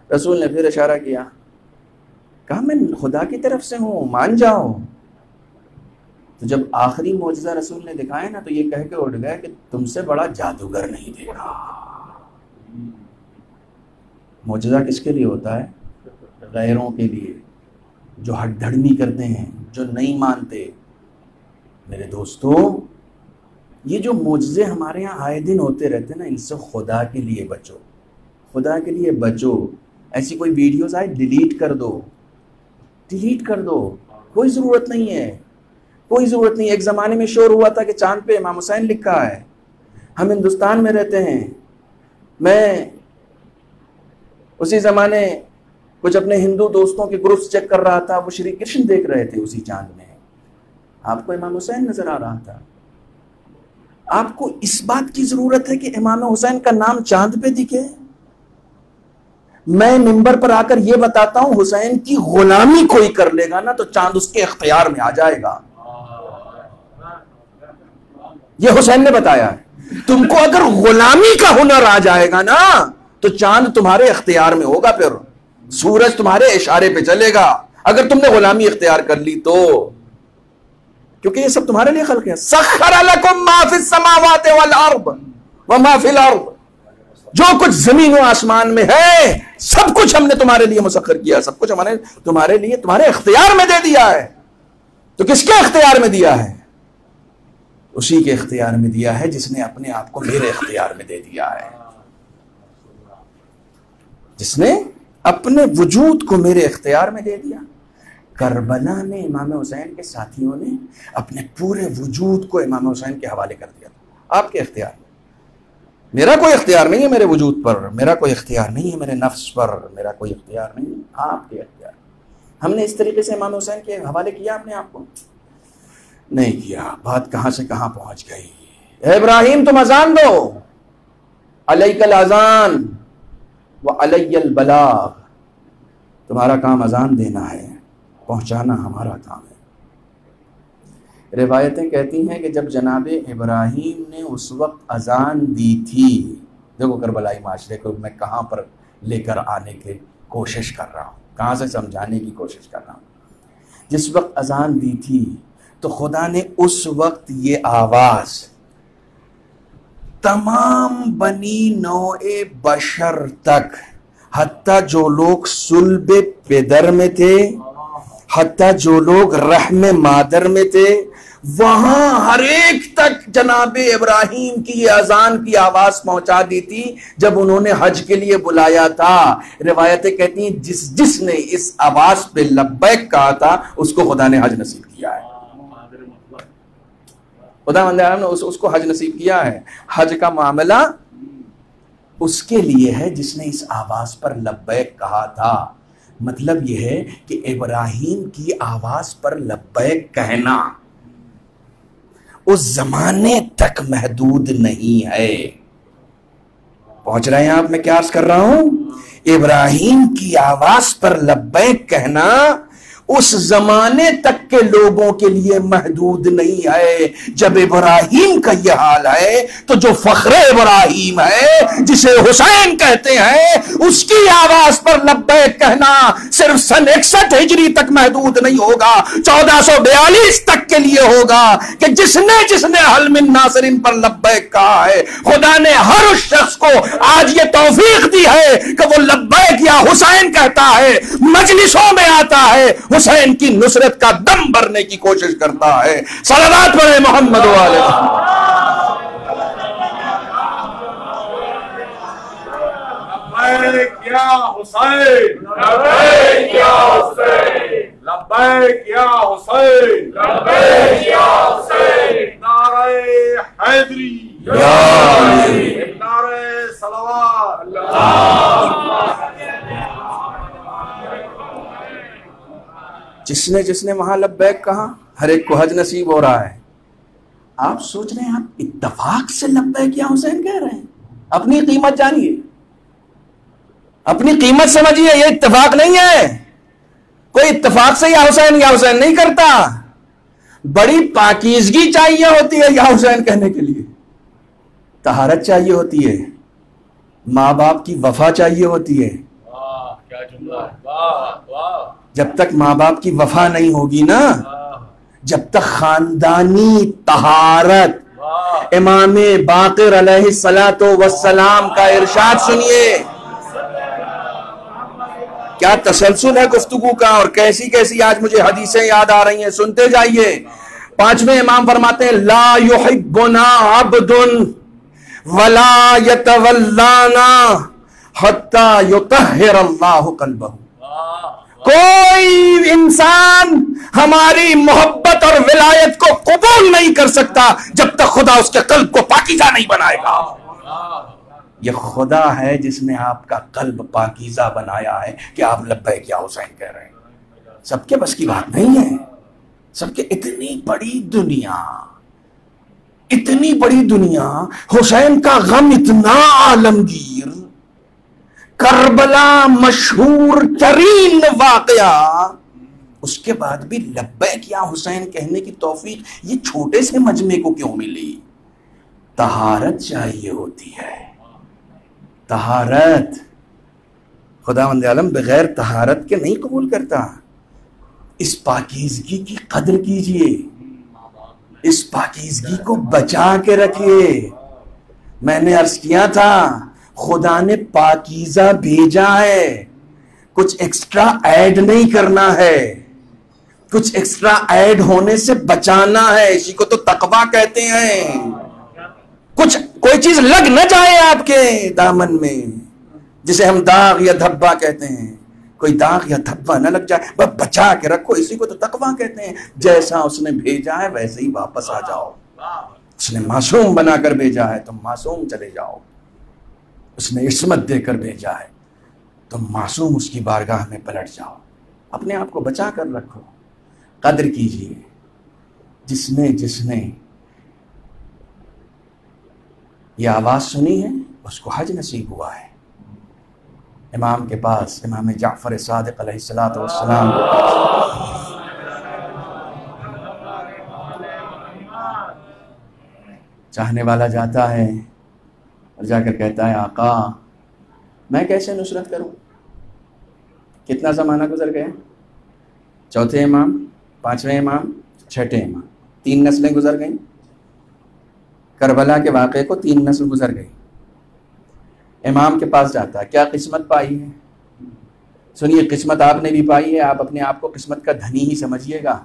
رسول نے پھر اشارہ کیا، کہا میں خدا کی طرف سے ہوں، مان جاؤ. تو جب آخری معجزہ رسول نے دکھایا نا تو یہ کہہ کے اٹھ گیا کہ تم سے بڑا جادوگر نہیں دیکھا. معجزہ کس کے لیے ہوتا ہے؟ غیروں کے لیے، جو ہٹ دھڑمی کرتے ہیں، جو نہیں مانتے. میرے دوستو، یہ جو معجزے ہمارے یہاں آئے دن ہوتے رہتے ہیں نا، ان سے خدا کے لیے بچو، خدا کے لیے بچو. ایسی کوئی ویڈیوز آئے ڈیلیٹ کر دو، ڈیلیٹ کر دو، کوئی ضرورت نہیں ہے، کوئی ضرورت نہیں. ایک زمانے میں شور ہوا تھا کہ چاند پہ امام حسین لکھا ہے. ہم ہندوستان میں رہتے ہیں. میں اسی زمانے کچھ اپنے ہندو دوستوں کے گروپس چیک کر رہا تھا، وہ شری کرشن دیکھ رہے تھے اسی چاند میں. آپ کو امام حسین نظر آ رہا تھا. آپ کو اس بات کی ضرورت ہے کہ امام حسین کا نام چاند پہ دکھے؟ میں منبر پر آ کر یہ بتاتا ہوں حسین کی غلامی کوئی کر لے گا نا تو چاند اس کے اختیار میں آ جائے گا. یہ حسین نے بتایا ہے. تم کو اگر غلامی کا ہنر آ جائے گا نا تو چاند تمہارے اختیار میں ہوگا، پھر سورج تمہارے اشارے پہ چلے گا. اگر تم نے غلامی اختیار کر لی تو، کیونکہ یہ سب تمہارے لیے خلق ہے. سخر لکم ما فی السماوات والارض وما فی الارض، جو کچھ زمین و آسمان میں ہے سب کچھ ہم نے تمہارے لیے مسخر کیا، سب کچھ ہم نے تمہارے لیے تمہارے اختیار میں دے دیا ہے. تو کس کے اختیار میں دیا ہے؟ اسی کے اختیار میں دیا ہے جس نے اپنے آپ کو میرے اختیار میں دے دیا ہے، جس نے اپنے وجود کو میرے اختیار میں دے دیا. کربلا میں امام حسین کے ساتھیوں نے اپنے پورے وجود کو امام حسین کے حوالے کر دیا. آپ کے اختیار میں. میرا کوئی اختیار نہیں ہے میرے وجود پر، میرا کوئی اختیار نہیں ہے میرے نفس پر، میرا کوئی اختیار نہیں ہے، آپ کے اختیار. ہم نے اس طریقے سے امام حسین کے حوالے کیا اپنے آپ کو؟ نہیں کیا. بات کہاں سے کہاں پہنچ گئی. اے ابراہیم تم اذان دو، علیک الاذان وعلی البلاغ. تمہارا کام اذان دینا ہے، پہنچانا ہمارا کام ہے. روایتیں کہتی ہیں کہ جب جناب ابراہیم نے اس وقت اذان دی تھی، دیکھو کربلائی معاشرے کو میں کہاں پر لے کر آنے کی کوشش کر رہا ہوں، کہاں سے سمجھانے کی کوشش کر رہا ہوں. جس وقت اذان دی تھی تو خدا نے اس وقت یہ آواز تمام بنی نوع بشر تک، حتیٰ جو لوگ صلب پدر میں تھے، حتیٰ جو لوگ رحم مادر میں تھے، وہاں ہر ایک تک جناب ابراہیم کی یہ اذان کی آواز پہنچا دی تھی جب انہوں نے حج کے لیے بلایا تھا. روایتیں کہتی ہیں جس نے اس آواز پہ لبیک کہا تھا اس کو خدا نے حج نصیب کیا ہے. خدا مند نے اس کو حج نصیب کیا ہے. حج کا معاملہ اس کے لیے ہے جس نے اس آواز پر لبیک کہا تھا. مطلب یہ ہے کہ ابراہیم کی آواز پر لبیک کہنا اس زمانے تک محدود نہیں ہے. پہنچ رہے ہیں آپ؟ میں کیا عرض کر رہا ہوں؟ ابراہیم کی آواز پر لبیک کہنا اس زمانے تک کے لوگوں کے لیے محدود نہیں ہے. جب ابراہیم کا یہ حال ہے تو جو فخر ابراہیم ہے جسے حسین کہتے ہیں اس کی آواز پر لبیک کہنا صرف سن 61 ہجری تک محدود نہیں ہوگا, 1442 تک کے لیے ہوگا کہ جس نے حل من ناصرین پر لبیک کہا ہے, خدا نے ہر اس شخص کو آج یہ توفیق دی ہے کہ وہ لبیک یا حسین کہتا ہے, مجلسوں میں آتا ہے, حسین کی نصرت کا دم بھرنے کی کوشش کرتا ہے. صلوات پڑھیں محمد والے. لبیک یا حسین, لبیک یا حسین, لبیک یا حسین, لبیک یا حسین. نعرہ حیدری یا علی, نعرہ صلوات. جس نے وہاں لبیک کہا ہر ایک کو حج نصیب ہو رہا ہے. آپ سوچ رہے ہیں آپ اتفاق سے لبیک یا حسین کہہ رہے ہیں؟ اپنی قیمت جانیے, اپنی قیمت سمجھیے. یہ اتفاق نہیں ہے, کوئی اتفاق سے یا حسین نہیں کرتا. بڑی پاکیزگی چاہیے ہوتی ہے یا حسین کہنے کے لیے, طہارت چاہیے ہوتی ہے, ماں باپ کی وفا چاہیے ہوتی ہے. کیا جملہ ہے, واہ واہ. جب تک ماں باپ کی وفا نہیں ہوگی نا, جب تک خاندانی طہارت, امام باقر علیہ الصلوۃ والسلام کا ارشاد سنیے, کیا تسلسل ہے گفتگو کا, اور کیسی کیسی آج مجھے حدیثیں یاد آ رہی ہیں, سنتے جائیے. 5ویں امام فرماتے ہیں لا یحبنا عبد ولا یتولانا حتی یطہر اللہ قلبہ. کوئی انسان ہماری محبت اور ولایت کو قبول نہیں کر سکتا جب تک خدا اس کے قلب کو پاکیزہ نہیں بنائے گا. یہ خدا ہے جس نے آپ کا قلب پاکیزہ بنایا ہے کہ آپ لبیک یا حسین کہہ رہے ہیں. سب کے بس کی بات نہیں ہے, سب کے. اتنی بڑی دنیا, حسین کا غم اتنا عالمگیر, کربلا مشہور ترین واقعہ, اس کے بعد بھی لبیک یا حسین کہنے کی توفیق یہ چھوٹے سے مجمع کو کیوں ملی؟ طہارت چاہیے ہوتی ہے, طہارت. خداوند عالم بغیر طہارت کے نہیں قبول کرتا. اس پاکیزگی کی قدر کیجئے, اس پاکیزگی کو بچا کے رکھیے. میں نے عرض کیا تھا خدا نے پاکیزہ بھیجا ہے, کچھ ایکسٹرا ایڈ نہیں کرنا ہے, کچھ ایکسٹرا ایڈ ہونے سے بچانا ہے. اسی کو تو تقویٰ کہتے ہیں. کچھ کوئی چیز لگ نہ جائے آپ کے دامن میں, جسے ہم داغ یا دھبا کہتے ہیں. کوئی داغ یا دھبا نہ لگ جائے, بس بچا کے رکھو. اسی کو تو تقویٰ کہتے ہیں. جیسا اس نے بھیجا ہے ویسے ہی واپس آ جاؤ. اس نے معصوم بنا کر بھیجا ہے تو معصوم چلے جاؤ. اس نے عصمت دے کر بھیجا ہے تو معصوم اس کی بارگاہ میں پلٹ جاؤ. اپنے آپ کو بچا کر رکھو, قدر کیجیے. جس نے یہ آواز سنی ہے اس کو حج نصیب ہوا ہے. امام کے پاس, امام جعفر صادق علیہ الصلوۃ والسلام چاہنے والا جاتا ہے اور جا کر کہتا ہے آقا میں کیسے نصرت کروں؟ کتنا زمانہ گزر گیا, 4تھے امام, 5ویں امام, 6ٹھے امام, 3 نسلیں گزر گئیں. کربلا کے واقعے کو 3 نسل گزر گئی. امام کے پاس جاتا ہے, کیا قسمت پائی ہے؟ سنیے, قسمت آپ نے بھی پائی ہے. آپ اپنے آپ کو قسمت کا دھنی ہی سمجھیے گا,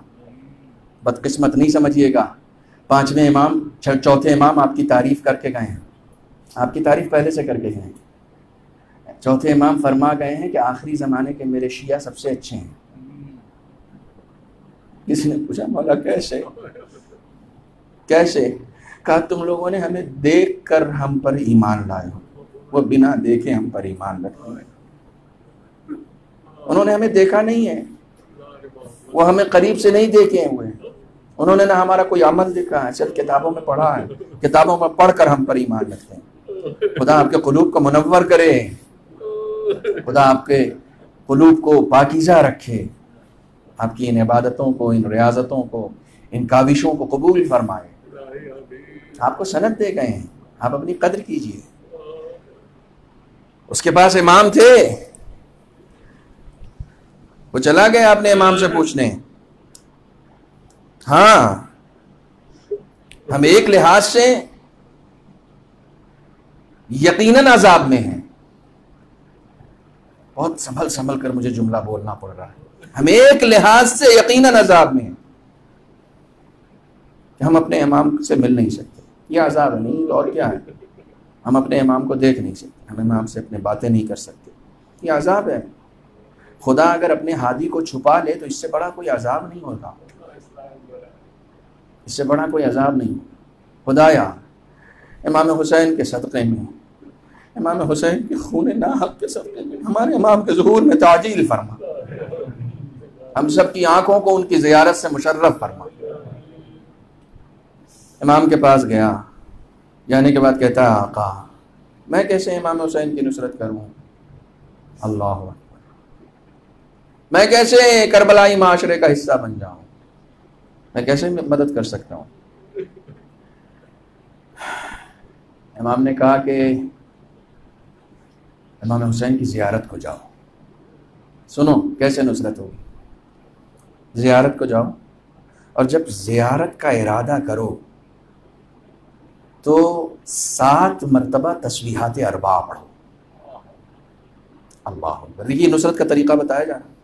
بدقسمت نہیں سمجھیے گا. 5ویں امام, 4تھے امام آپ کی تعریف کر کے گئے ہیں, آپ کی تعریف پہلے سے کر کے گئے ہیں. 4تھے امام فرما گئے ہیں کہ آخری زمانے کے میرے شیعہ سب سے اچھے ہیں. کسی نے پوچھا مولا کیسے؟ کہا تم لوگوں نے ہمیں دیکھ کر ہم پر ایمان لائے ہو, وہ بنا دیکھے ہم پر ایمان رکھتے ہیں. انہوں نے ہمیں دیکھا نہیں ہے, وہ ہمیں قریب سے نہیں دیکھے ہوئے, انہوں نے نہ ہمارا کوئی عمل دیکھا ہے, صرف کتابوں میں پڑھا ہے, کتابوں میں پڑھ کر ہم پر ایمان رکھتے ہیں. خدا آپ کے قلوب کو منور کرے, خدا آپ کے قلوب کو پاکیزہ رکھے. آپ کی ان عبادتوں کو، ان ریاضتوں کو، ان کاوشوں کو قبول فرمائے. آپ کو سند دے گئے ہیں، آپ اپنی قدر کیجئے. اس کے پاس امام تھے، وہ چلا گیا اپنے امام سے پوچھنے. ہاں ہم ایک لحاظ سے یقیناً عذاب میں ہیں. بہت سنبھل کر مجھے جملہ بولنا پڑ رہا ہے. ہم ایک لحاظ سے یقیناً عذاب میں ہیں کہ ہم اپنے امام سے مل نہیں سکتے. یہ عذاب نہیں اور کیا ہے. ہم اپنے امام کو دیکھ نہیں سکتے، ہم امام سے اپنے باتیں نہیں کر سکتے. یہ عذاب ہے. خدا اگر اپنے ہادی کو چھپا لے تو اس سے بڑا کوئی عذاب نہیں ہوگا. اس سے بڑا کوئی عذاب نہیں. خدایا امام حسین کے صدقے میں، امام حسین کے خون ناحق کے صدقے میں ہمارے امام کے ظہور میں تعجیل فرما. ہم سب کی آنکھوں کو ان کی زیارت سے مشرف فرما. امام کے پاس گیا، جانے کے بعد کہتا ہے آقا میں کیسے امام حسین کی نصرت کروں؟ اللہ اکبر. میں کیسے کربلائی معاشرے کا حصہ بن جاؤں؟ میں کیسے مدد کر سکتا ہوں؟ امام نے کہا کہ امام حسین کی زیارت کو جاؤ. سنو کیسے نصرت ہوگی. زیارت کو جاؤ، اور جب زیارت کا ارادہ کرو تو 7 مرتبہ تسبیحات اربع پڑھو. اللہ اکبر. یہ نصرت کا طریقہ بتایا جا رہا.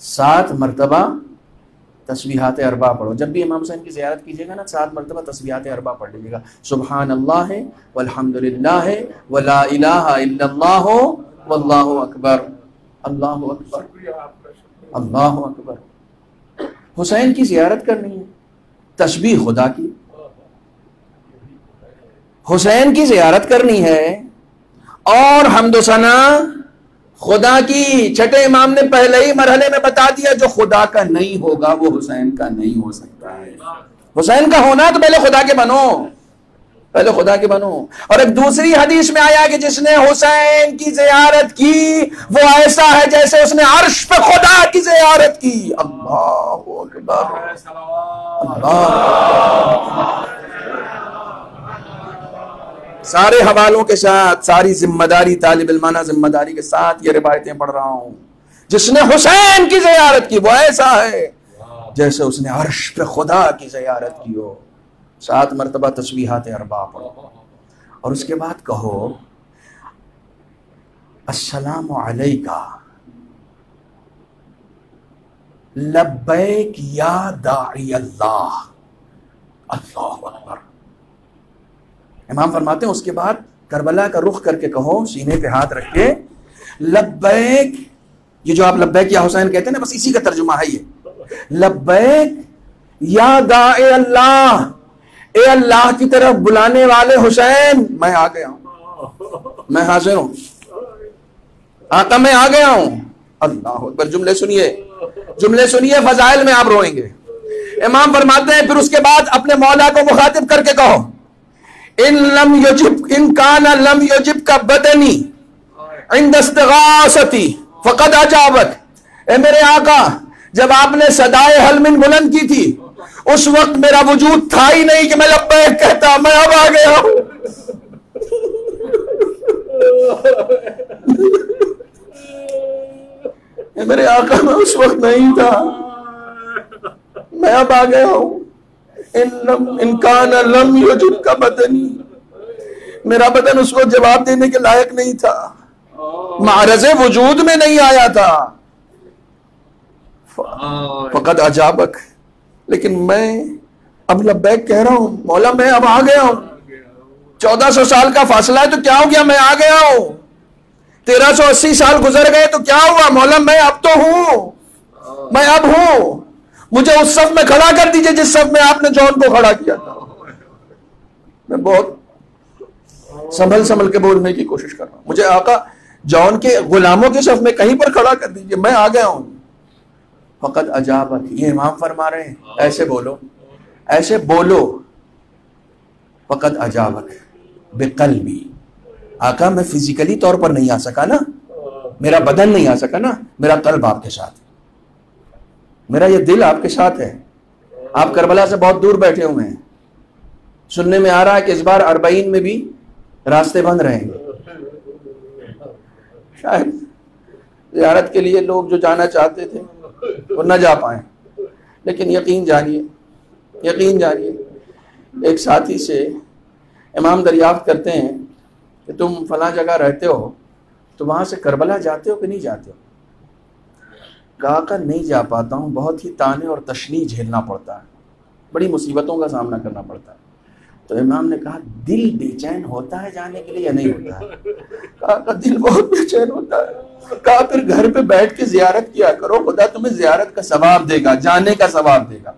7 مرتبہ تسبیحات اربع پڑھو. جب بھی امام حسین کی زیارت کیجیے گا نا 7 مرتبہ تسبیحات اربع پڑھ لیجیے گا. سبحان اللہ والحمد للہ ولا الہ الا اللہ واللہ اکبر. اللہ اکبر، اللہ اکبر. حسین کی زیارت کرنی ہے، تسبیح خدا کی. حسین کی زیارت کرنی ہے اور حمد و ثنا خدا کی. چھٹے امام نے پہلے ہی مرحلے میں بتا دیا جو خدا کا نہیں ہوگا وہ حسین کا نہیں ہو سکتا ہے. حسین کا ہونا تو پہلے خدا کے بنو، پہلے خدا کے بنو. اور ایک دوسری حدیث میں آیا کہ جس نے حسین کی زیارت کی وہ ایسا ہے جیسے اس نے عرش پہ خدا کی زیارت کی. اللہ اکبر، اللہ. سارے حوالوں کے ساتھ، ساری ذمہ داری، طالب علمانہ ذمہ داری کے ساتھ یہ روایتیں پڑھ رہا ہوں. جس نے حسین کی زیارت کی وہ ایسا ہے جیسے اس نے عرش پہ خدا کی زیارت کی ہو. 7 مرتبہ تسبیحات اربع پڑھو اور اس کے بعد کہو السلام علیکہ لبیک یا داعی اللہ. اللہ اکبر. امام فرماتے ہیں اس کے بعد کربلا کا رخ کر کے کہو، سینے پہ ہاتھ رکھ کے لبیک. یہ جو آپ لبیک یا حسین کہتے ہیں نا، بس اسی کا ترجمہ ہے یہ. لبیک یا داعی اللہ، اے اللہ کی طرف بلانے والے حسین میں آ گیا ہوں، میں حاضر ہوں. آقا میں آ گیا ہوں. اللہ اکبر. جملے سنیے، جملے سنیے، فضائل میں آپ روئیں گے. امام فرماتے ہیں پھر اس کے بعد اپنے مولا کو مخاطب کر کے کہو ان کان لم یجب کا بدنی عند استغاثتی فقد اجابک. اے میرے آقا جب آپ نے صدائے حل من بلند کی تھی اس وقت میرا وجود تھا ہی نہیں کہ میں لبیک کہتا. میں اب آ گیا ہوں. اے میرے آقا میں اس وقت نہیں تھا، میں اب آ گیا ہوں. ان کان لم یجب کا بدنی، میرا بدن اس کو جواب دینے کے لائق نہیں تھا، معرض وجود میں نہیں آیا تھا. فقد اجابک، لیکن میں اب لبیک کہہ رہا ہوں. مولا میں اب آ گیا ہوں. 1400 سال کا فاصلہ ہے تو کیا ہو گیا، میں آ گیا ہوں. 1380 سال گزر گئے تو کیا ہوا، مولا میں اب تو ہوں، میں اب ہوں. مجھے اس صف میں کھڑا کر دیجئے جس صف میں آپ نے جون کو کھڑا کیا تھا. میں بہت سنبھل کے بولنے کی کوشش کر رہا ہوں. مجھے آقا جون کے غلاموں کے صف میں کہیں پر کھڑا کر دیجئے، میں آ گیا ہوں. فقط اجابک. یہ امام فرما رہے ہیں ایسے بولو، ایسے بولو. فقط اجابک بقلبی. آقا میں فزیکلی طور پر نہیں آ سکا نا، میرا بدن نہیں آ سکا نا، میرا قلب آپ کے ساتھ. میرا یہ دل آپ کے ساتھ ہے. آپ کربلا سے بہت دور بیٹھے ہوئے ہیں. سننے میں آ رہا ہے کہ اس بار 40 میں بھی راستے بند رہیں گے. شاید زیارت کے لیے لوگ جو جانا چاہتے تھے وہ نہ جا پائیں، لیکن یقین جانیے، یقین جانیے. ایک ساتھی سے امام دریافت کرتے ہیں کہ تم فلاں جگہ رہتے ہو تو وہاں سے کربلا جاتے ہو کہ نہیں جاتے ہو؟ کہا کہ نہیں جا پاتا ہوں، بہت ہی تانے اور تشنیع جھیلنا پڑتا ہے، بڑی مصیبتوں کا سامنا کرنا پڑتا ہے. تو امام نے کہا دل بے چین ہوتا ہے جانے کے لیے یا نہیں ہوتا ہے؟ کہا کہ دل بہت بے چین ہوتا ہے. کہا پھر گھر پہ بیٹھ کے زیارت کیا کرو، خدا تمہیں زیارت کا ثواب دے گا، جانے کا ثواب دے گا،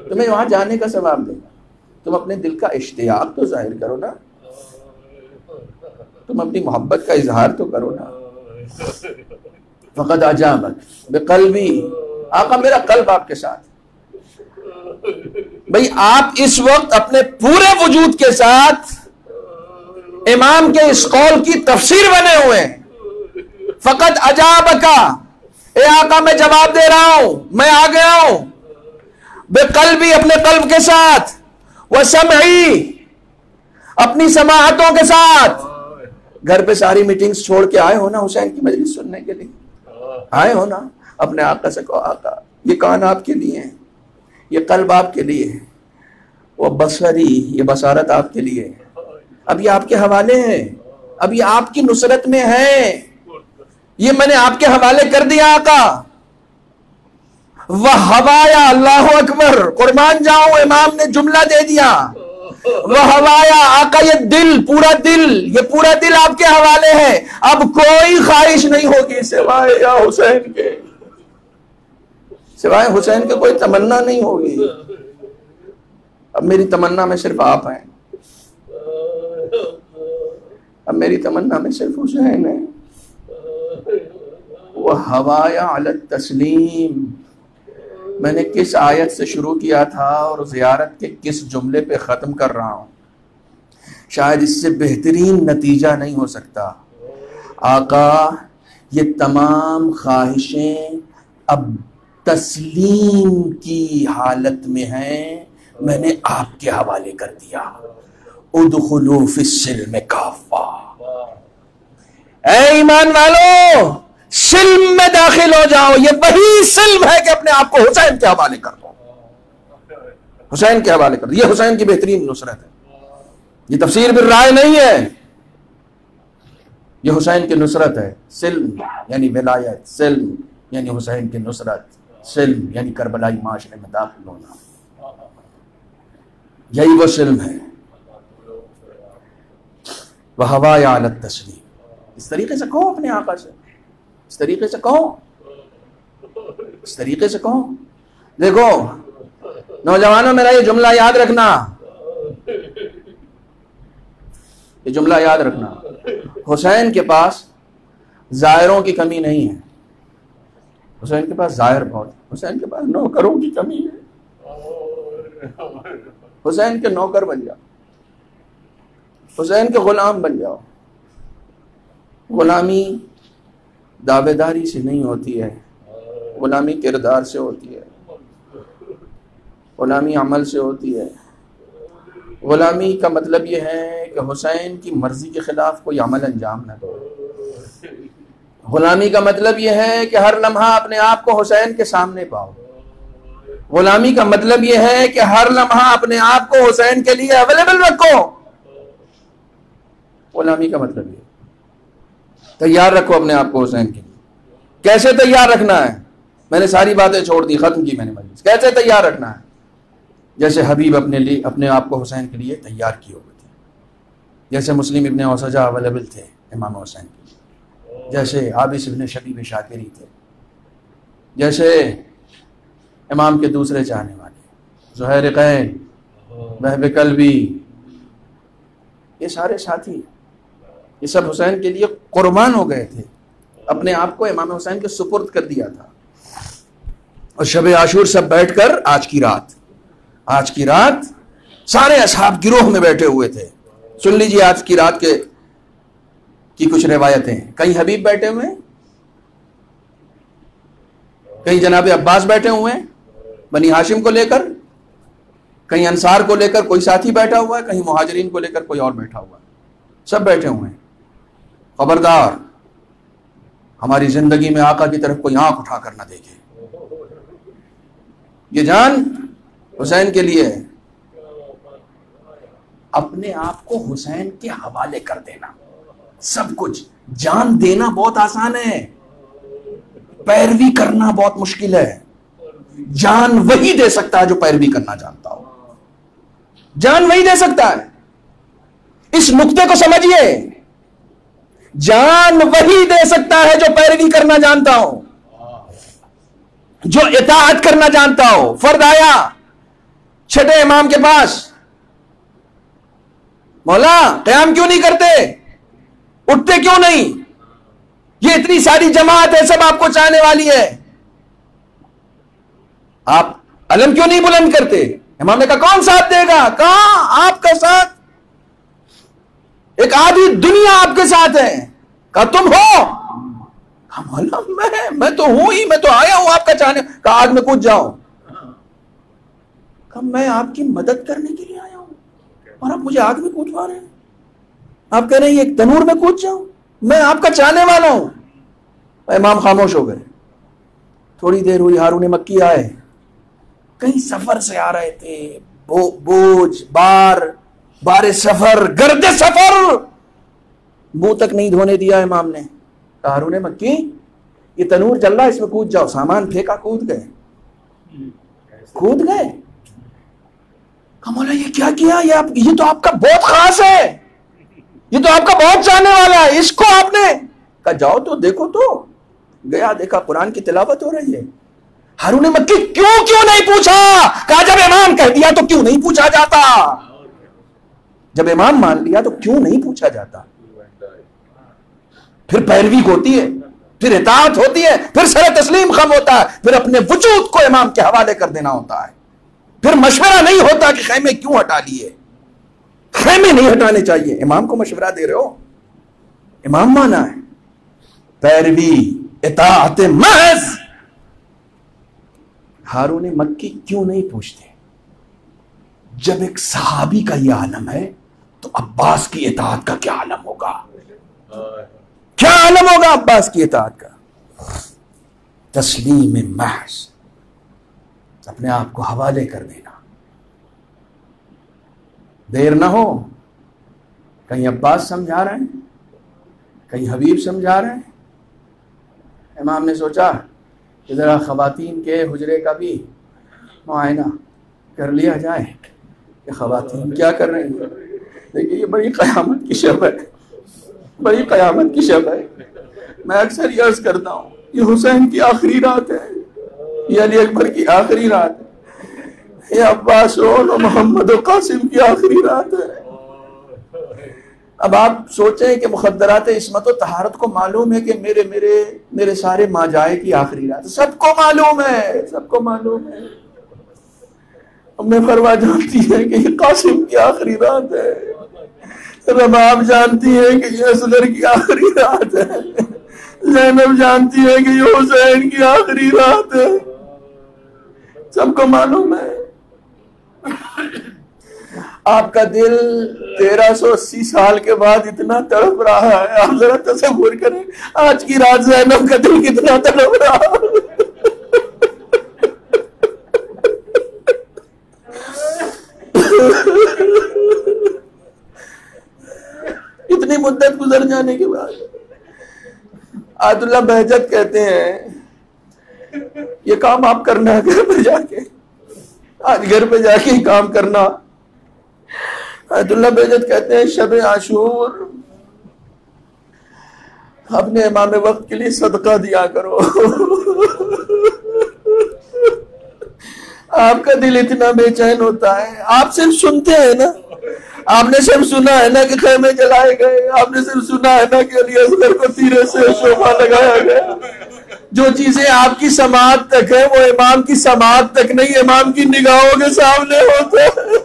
تمہیں وہاں جانے کا ثواب دے گا. تم اپنے دل کا اشتیاق تو ظاہر کرو نا، تم اپنی محبت کا اظہار تو کرو نا. فقد اجابک بقلبی، آقا میرا قلب آپ کے ساتھ. بھئی آپ اس وقت اپنے پورے وجود کے ساتھ امام کے اس قول کی تفسیر بنے ہوئے ہیں. فقد اجابکا، اے آقا میں جواب دے رہا ہوں، میں آ گیا ہوں. بقلبی، اپنے قلب کے ساتھ. وسمعی، اپنی سماعتوں کے ساتھ. گھر پہ ساری میٹنگز چھوڑ کے آئے ہو نا حسین کی مجلس سننے کے لیے، آئے ہو نا. اپنے آقا سے کہو آقا یہ کان آپ کے لیے ہیں، یہ قلب آپ کے لیے ہے، وہ بصری، یہ بصارت آپ کے لیے ہے. اب یہ آپ کے حوالے ہیں، اب یہ آپ کی نصرت میں ہے، یہ میں نے آپ کے حوالے کر دیا آقا. وَحَوَايَا، اللہ اکبر، قربان جاؤں امام نے جملہ دے دیا. وَحَوَايَا، آقا یہ دل، پورا دل، یہ پورا دل آپ کے حوالے ہے. اب کوئی خواہش نہیں ہوگی سوائے یا حسین کے، سوائے حسین کے کوئی تمنا نہیں ہوگی. اب میری تمنا میں صرف آپ ہیں، اب میری تمنا میں صرف حسین ہے. وَحَوَايَا عَلَى التَّسْلِيمِ، میں نے کس آیت سے شروع کیا تھا اور زیارت کے کس جملے پہ ختم کر رہا ہوں. شاید اس سے بہترین نتیجہ نہیں ہو سکتا. آقا یہ تمام خواہشیں اب تسلیم کی حالت میں ہیں، میں نے آپ کے حوالے کر دیا. ادخلوا فی السلم کافہ، اے ایمان والو سلم میں داخل ہو جاؤ. یہ وہی سلم ہے کہ اپنے آپ کو حسین کے حوالے کر دو، حسین کے حوالے کر دو. یہ حسین کی بہترین نصرت ہے، یہ تفسیر بالرائے نہیں ہے، یہ حسین کی نصرت ہے. سلم یعنی ولایت، سلم یعنی حسین کی نصرت، سلم یعنی کربلائی معاشرے میں داخل ہونا. یہی وہ سلم ہے. وَحَوَايَا عَلَى التَّسْلِيمِ، اس طریقے سے کہو اپنے آقا سے، اس طریقے سے کہو، اس طریقے سے کہو. دیکھو نوجوانوں، میرا یہ جملہ یاد رکھنا، یہ جملہ یاد رکھنا. حسین کے پاس زائروں کی کمی نہیں ہے، حسین کے پاس زائر بہت ہے. حسین کے پاس نوکروں کی کمی ہے. حسین کے نوکر بن جاؤ، حسین کے غلام بن جاؤ. غلامی دعوے داری سے نہیں ہوتی ہے، غلامی کردار سے ہوتی ہے، غلامی عمل سے ہوتی ہے. غلامی کا مطلب یہ ہے کہ حسین کی مرضی کے خلاف کوئی عمل انجام نہ دو. غلامی کا مطلب یہ ہے کہ ہر لمحہ اپنے آپ کو حسین کے سامنے پاؤ. غلامی کا مطلب یہ ہے کہ ہر لمحہ اپنے آپ کو حسین کے لیے اویلیبل رکھو. غلامی کا مطلب یہ تیار رکھو اپنے آپ کو حسین کے لیے. کیسے تیار رکھنا ہے؟ میں نے ساری باتیں چھوڑ دی، ختم کی میں نے مجلس. کیسے تیار رکھنا ہے؟ جیسے حبیب اپنے آپ کو حسین کے لیے تیار کیے ہوئے تھے، جیسے مسلم ابن اوسجہ اویلیبل تھے امام حسین کے لیے، جیسے عابس ابن شبیب شاکری تھے، جیسے امام کے دوسرے چاہنے والے زہیر قین، وہب قلبی، یہ سارے ساتھی، یہ سب حسین کے لیے قربان ہو گئے تھے، اپنے آپ کو امام حسین کے سپرد کر دیا تھا. اور شب عاشور سب بیٹھ کر آج کی رات سارے اصحاب گروہ میں بیٹھے ہوئے تھے. سن لیجئے آج کی رات کی کچھ روایتیں. کہیں حبیب بیٹھے ہوئے، کہیں جناب عباس بیٹھے ہوئے ہیں بنی ہاشم کو لے کر، کہیں انصار کو لے کر کوئی ساتھی بیٹھا ہوا ہے، کہیں مہاجرین کو لے کر کوئی اور بیٹھا ہوا ہے، سب بیٹھے ہوئے ہیں۔ خبردار ہماری زندگی میں آقا کی طرف کوئی آنکھ اٹھا کر نہ دیکھے۔ یہ جان حسین کے لیے ہے۔ اپنے آپ کو حسین کے حوالے کر دینا، سب کچھ۔ جان دینا بہت آسان ہے، پیروی کرنا بہت مشکل ہے۔ جان وہی دے سکتا ہے جو پیروی کرنا جانتا ہو، جان وہی دے سکتا ہے۔ اس نقطے کو سمجھیے، جان وہی دے سکتا ہے جو پیروی کرنا جانتا ہو، جو اطاعت کرنا جانتا ہو۔ فرد آیا چھٹے امام کے پاس، مولا قیام کیوں نہیں کرتے، اٹھتے کیوں نہیں، یہ اتنی ساری جماعت ہے، سب آپ کو چاہنے والی ہے، آپ علم کیوں نہیں بلند کرتے؟ امام نے کہا کون ساتھ دے گا؟ کہاں آپ کا ساتھ، ایک آدھی دنیا آپ کے ساتھ ہے۔ کہا تم ہو؟ کہا مولا میں تو ہوں ہی، میں تو آیا ہوں آپ کا چاہنے۔ کہا آگ میں کود جاؤ۔ کہا میں آپ کی مدد کرنے کے لیے آیا ہوں اور آپ مجھے آگ میں کودوا رہے ہیں، آپ کہہ رہے ہیں ایک تنور میں کود جاؤں، میں آپ کا چاہنے والا ہوں۔ امام خاموش ہو گئے۔ تھوڑی دیر ہوئی، ہارون مکی آئے، کہیں سفر سے آ رہے تھے، بوجھ بار سفر، گرد سفر، منہ تک نہیں دھونے دیا امام نے۔ کہا ہارون مکی یہ تنور جل رہا ہے، اس میں کود جاؤ۔ سامان پھینکا، کود گئے۔ کہا مولا یہ کیا کیا، یہ تو آپ کا بہت خاص ہے، یہ تو آپ کا بہت چاہنے والا ہے، اس کو آپ نے۔ کہا جاؤ تو دیکھو تو۔ گیا، دیکھا قرآن کی تلاوت ہو رہی ہے۔ ہارون مکی کیوں نہیں پوچھا؟ کہا جب امام کہہ دیا تو کیوں نہیں پوچھا جاتا، جب امام مان لیا تو کیوں نہیں پوچھا جاتا۔ پھر پیروی ہوتی ہے، پھر اطاعت ہوتی ہے، پھر سر تسلیم خم ہوتا ہے، پھر اپنے وجود کو امام کے حوالے کر دینا ہوتا ہے۔ پھر مشورہ نہیں ہوتا کہ خیمے کیوں ہٹا لیے، خیمے نہیں ہٹانے چاہیے۔ امام کو مشورہ دے رہے ہو، امام مانا ہے، پیروی اطاعت محض۔ ہارون مکی کیوں نہیں پوچھتے؟ جب ایک صحابی کا یہ عالم ہے تو عباس کی اطاعت کا کیا عالم ہوگا، کیا عالم ہوگا عباس کی اطاعت کا۔ تسلیم محض، اپنے آپ کو حوالے کر دینا۔ دیر نہ ہو، کہیں عباس سمجھا رہے ہیں، کہیں حبیب سمجھا رہے ہیں۔ امام نے سوچا کہ ذرا خواتین کے حجرے کا بھی معائنہ کر لیا جائے کہ خواتین کیا کر رہی ہیں۔ دیکھیے یہ بڑی قیامت کی شب ہے، بڑی قیامت کی شب ہے۔ میں اکثر یہ عرض کرتا ہوں، یہ حسین کی آخری رات ہے، یہ علی اکبر کی آخری رات ہے، یہ عباس و محمد و قاسم کی آخری رات ہے۔ اب آپ سوچیں کہ مخدرات عصمت و طہارت کو معلوم ہے کہ میرے سارے ماجائے کی آخری رات ہے، سب کو معلوم ہے، سب کو معلوم ہے۔ میں فروا جانتی ہے کہ یہ قاسم کی آخری رات ہے، رباب جانتی ہے کہ یہ اصغر کی آخری رات ہے، زینب جانتی ہے کہ یہ حسین کی آخری رات ہے، سب کو معلوم ہے۔ آپ کا دل 1380 سال کے بعد اتنا تڑپ رہا ہے، آپ ذرا تصور کریں آج کی رات زینب کا دل کتنا تڑپ رہا ہے۔ اتنی مدت گزر جانے کے بعد آیت اللہ بہجت کہتے ہیں یہ کام آپ کرنا ہے گھر پہ جا کے، آج گھر پہ جا کے ہی کام کرنا۔ آیت اللہ بہجت کہتے ہیں شب عاشور اپنے امام وقت کے لیے صدقہ دیا کرو۔ آپ کا دل اتنا بے چین ہوتا ہے، آپ صرف سنتے ہیں نا، آپ نے صرف سنا ہے نا کہ خیمے جلائے گئے، آپ نے صرف سنا ہے نا کہ علی اصغر کو تیرے سے شوبہ لگایا گیا۔ جو چیزیں آپ کی سماعت تک ہے وہ امام کی سماعت تک نہیں، امام کی نگاہوں کے سامنے ہوتا ہے۔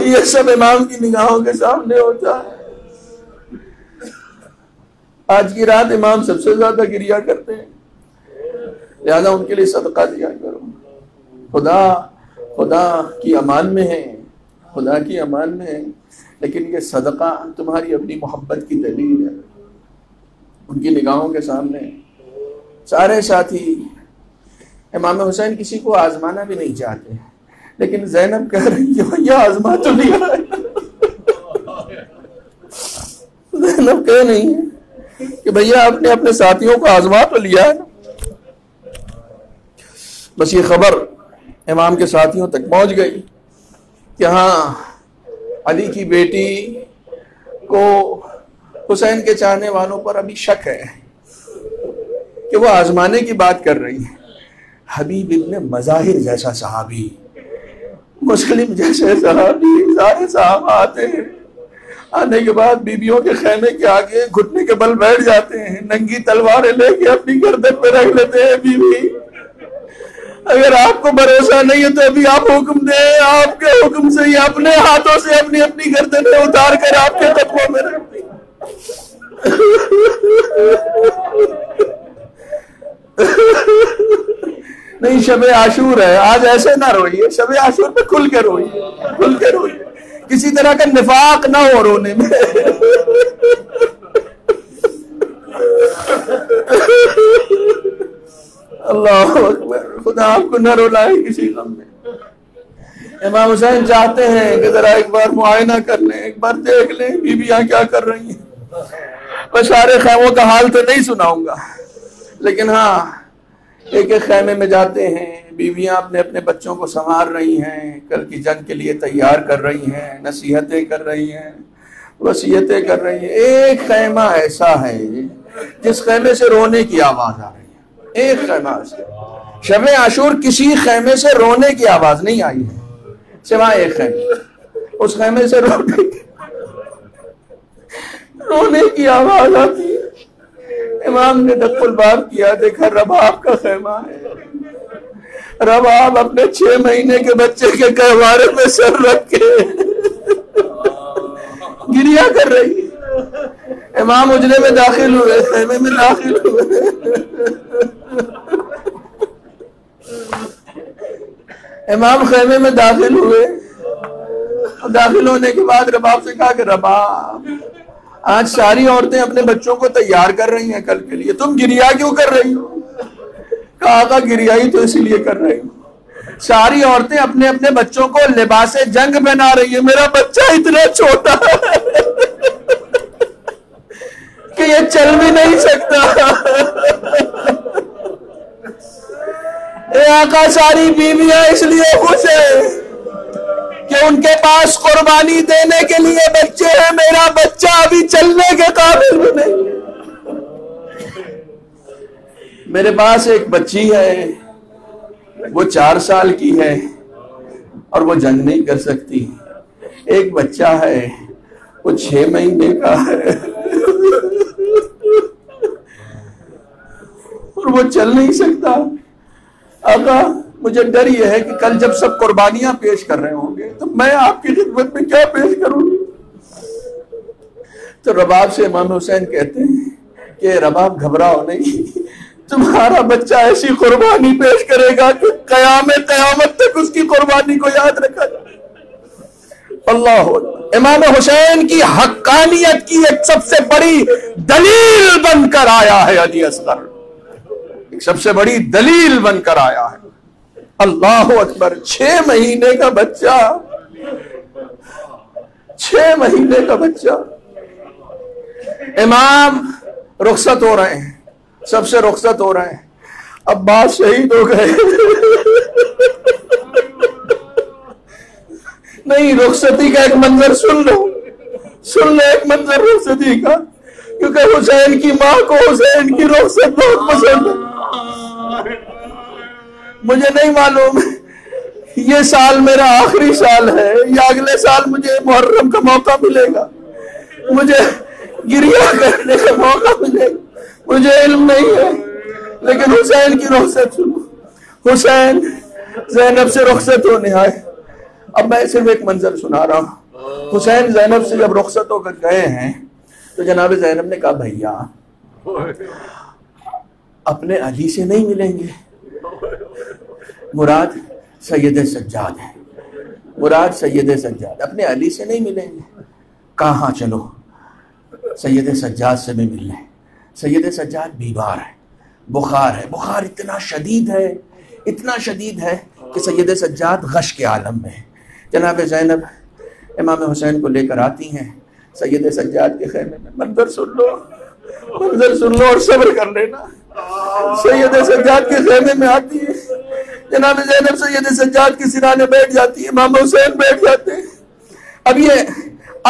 یہ سب امام کی نگاہوں کے سامنے ہوتا ہے۔ آج کی رات امام سب سے زیادہ گریہ کرتے ہیں، لہذا ان کے لیے صدقہ دیا کرو. خدا کی امان میں ہے، خدا کی امان میں ہے، لیکن یہ صدقہ تمہاری اپنی محبت کی دلیل ہے. ان کی نگاہوں کے سامنے سارے ساتھی امام حسین کسی کو آزمانا بھی نہیں چاہتے، لیکن زینب کہہ رہی ہے بھیا آزما تو لیا ہے. زینب کہہ نہیں ہے کہ بھیا آپ نے اپنے ساتھیوں کو آزما تو لیا ہے. بس یہ خبر امام کے ساتھیوں تک پہنچ گئی کہ ہاں علی کی بیٹی کو حسین کے چاہنے والوں پر ابھی شک ہے کہ وہ آزمانے کی بات کر رہی ہے. حبیب ابن مظاہر جیسا صحابی، مسلم جیسے صحابی، سارے صحابہ آتے ہیں، آنے کے بعد بیویوں کے خیمے کے آگے گھٹنے کے بل بیٹھ جاتے ہیں، ننگی تلواریں لے کے اپنی گردن پہ رکھ لیتے ہیں. بیوی اگر آپ کو بھروسہ نہیں ہے تو ابھی آپ حکم دیں، آپ کے حکم سے ہی اپنے ہاتھوں سے اپنی اپنی گردنیں اتار کر آپ کے قدموں میں رکھتی. نہیں شب عاشور ہے آج، ایسے نہ روئیے، شب عاشور پہ کھل کے روئیے، کھل کے روئیے، کسی طرح کا نفاق نہ ہو رونے میں. اللہ اکبر، خدا آپ کو نہ رولائے کسی غم میں. امام حسین چاہتے ہیں کہ ذرا ایک بار معائنہ کر لیں، ایک بار دیکھ لیں بیویاں کیا کر رہی ہیں. میں سارے خیموں کا حال تو نہیں سناؤں گا، لیکن ہاں ایک ایک خیمے میں جاتے ہیں، بیویاں اپنے اپنے بچوں کو سنوار رہی ہیں، کل کی جنگ کے لیے تیار کر رہی ہیں، نصیحتیں کر رہی ہیں، وصیتیں کر رہی ہیں. ایک خیمہ ایسا ہے جس خیمے سے رونے کی آواز آ رہی ہے، ایک خیمہ سے. شب عاشور کسی خیمے سے رونے کی آواز نہیں آئی ہے سوائے ایک خیمے، اس خیمے سے رونے کی آواز آتی ہے. امام نے ڈک الباب کیا، دیکھا رباب کا خیمہ ہے. رباب اپنے 6 مہینے کے بچے کے گہوارے میں سر رکھ کے گریہ کر رہی. امام اجلے میں داخل ہوئے، خیمے میں داخل ہوئے. امام خیمے میں داخل ہوئے، داخل ہونے کے بعد رباب سے کہا کہ رباب آج ساری عورتیں اپنے بچوں کو تیار کر رہی ہیں کل کے لیے، تم گریہ کیوں کر رہی ہو؟ کہا آقا گریہ ہی تو اس لیے کر رہی ہوں، ساری عورتیں اپنے اپنے بچوں کو لباس جنگ پہنا رہی ہیں، میرا بچہ اتنا چھوٹا ہے کہ یہ چل بھی نہیں سکتا. اے آقا ساری بیویاں اس لیے خوش ہیں کہ ان کے پاس قربانی دینے کے لیے بچے ہیں، میرا بچہ ابھی چلنے کے قابل بھی نہیں. میرے پاس ایک بچی ہے، وہ 4 سال کی ہے اور وہ جنگ نہیں کر سکتی. ایک بچہ ہے، وہ 6 مہینے کا ہے اور وہ چل نہیں سکتا. آقا مجھے ڈر یہ ہے کہ کل جب سب قربانیاں پیش کر رہے ہوں گے تو میں آپ کی خدمت میں کیا پیش کروں. تو رباب سے امام حسین کہتے ہیں کہ رباب گھبراؤ نہیں، تمہارا بچہ ایسی قربانی پیش کرے گا کہ قیامت تک اس کی قربانی کو یاد رکھا جائے. اللہ امام حسین کی حقانیت کی ایک سب سے بڑی دلیل بن کر آیا ہے علی اصغر، ایک سب سے بڑی دلیل بن کر آیا ہے. اللہ اکبر، 6 مہینے کا بچہ، 6 مہینے کا بچہ. امام رخصت ہو رہے ہیں، سب سے رخصت ہو رہے ہیں. عباس شہید ہو گئے. نہیں، رخصتی کا ایک منظر سن لو ایک منظر رخصتی کا، کیونکہ حسین کی ماں کو حسین کی رخصت بہت پسند ہے. مجھے نہیں معلوم یہ سال میرا آخری سال ہے یا اگلے سال مجھے محرم کا موقع ملے گا، مجھے گریہ کرنے کا موقع ملے گا، مجھے علم نہیں ہے. لیکن حسین کی رخصت سنو. حسین زینب سے رخصت ہونے آئے. اب میں صرف ایک منظر سنا رہا ہوں. حسین زینب سے جب رخصت ہو کر گئے ہیں تو جناب زینب نے کہا بھیا اپنے علی سے نہیں ملیں گے، مراد سید سجاد ہے، مراد سید سجاد، اپنے علی سے نہیں ملیں گے، کہاں چلو سید سجاد سے بھی مل لیں۔ سید سجاد بیمار ہے، بخار ہے، بخار اتنا شدید ہے، اتنا شدید ہے کہ سید سجاد غش کے عالم میں ہے۔ جناب زینب امام حسین کو لے کر آتی ہیں سید سجاد کے خیمے میں، منظر سن لو، منظر سن لو اور صبر کر لینا۔ سید سجاد کے خیمے میں آتی ہے جناب زینب، سید سجاد کی سرانے بیٹھ جاتی ہے، امام حسین بیٹھ جاتے ہیں۔ اب یہ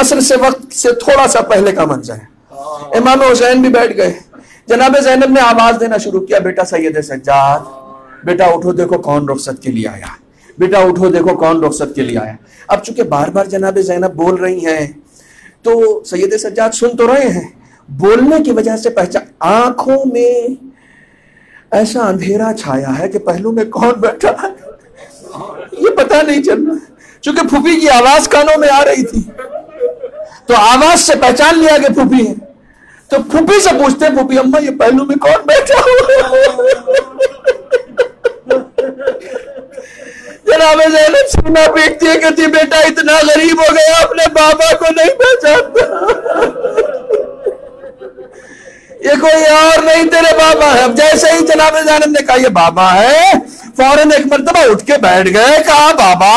عصر سے وقت سے تھوڑا سا پہلے کا منظر ہے، امام حسین بھی بیٹھ گئے۔ جناب زینب نے آواز دینا شروع کیا، بیٹا سید سجاد، بیٹا اٹھو دیکھو کون رخصت کے لیے آیا، بیٹا اٹھو دیکھو کون رخصت کے لیے آیا۔ اب چونکہ بار بار جناب زینب بول رہی ہیں تو سید سجاد سن تو رہے ہیں، بولنے کی وجہ سے پہچان، آنکھوں میں ایسا اندھیرا چھایا ہے کہ پہلو میں کون بیٹھا ہے یہ پتہ نہیں چل رہا، چونکہ پھوپھی کی آواز کانوں میں آ رہی تھی تو آواز سے پہچان لیا کہ پھوپھی ہے، تو پھوپھی سے پوچھتے ہیں پھوپھی اماں یہ پہلو میں کون بیٹھا جناب زینب سینا پیٹتی ہے، کہتی بیٹا اتنا غریب ہو گیا اپنے بابا کو نہیں پہچانتا، یہ کوئی اور نہیں تیرے بابا ہے۔ اب جیسے ہی جناب زینب نے کہا یہ بابا ہے، فوراً ایک مرتبہ اٹھ کے بیٹھ گئے، کہا بابا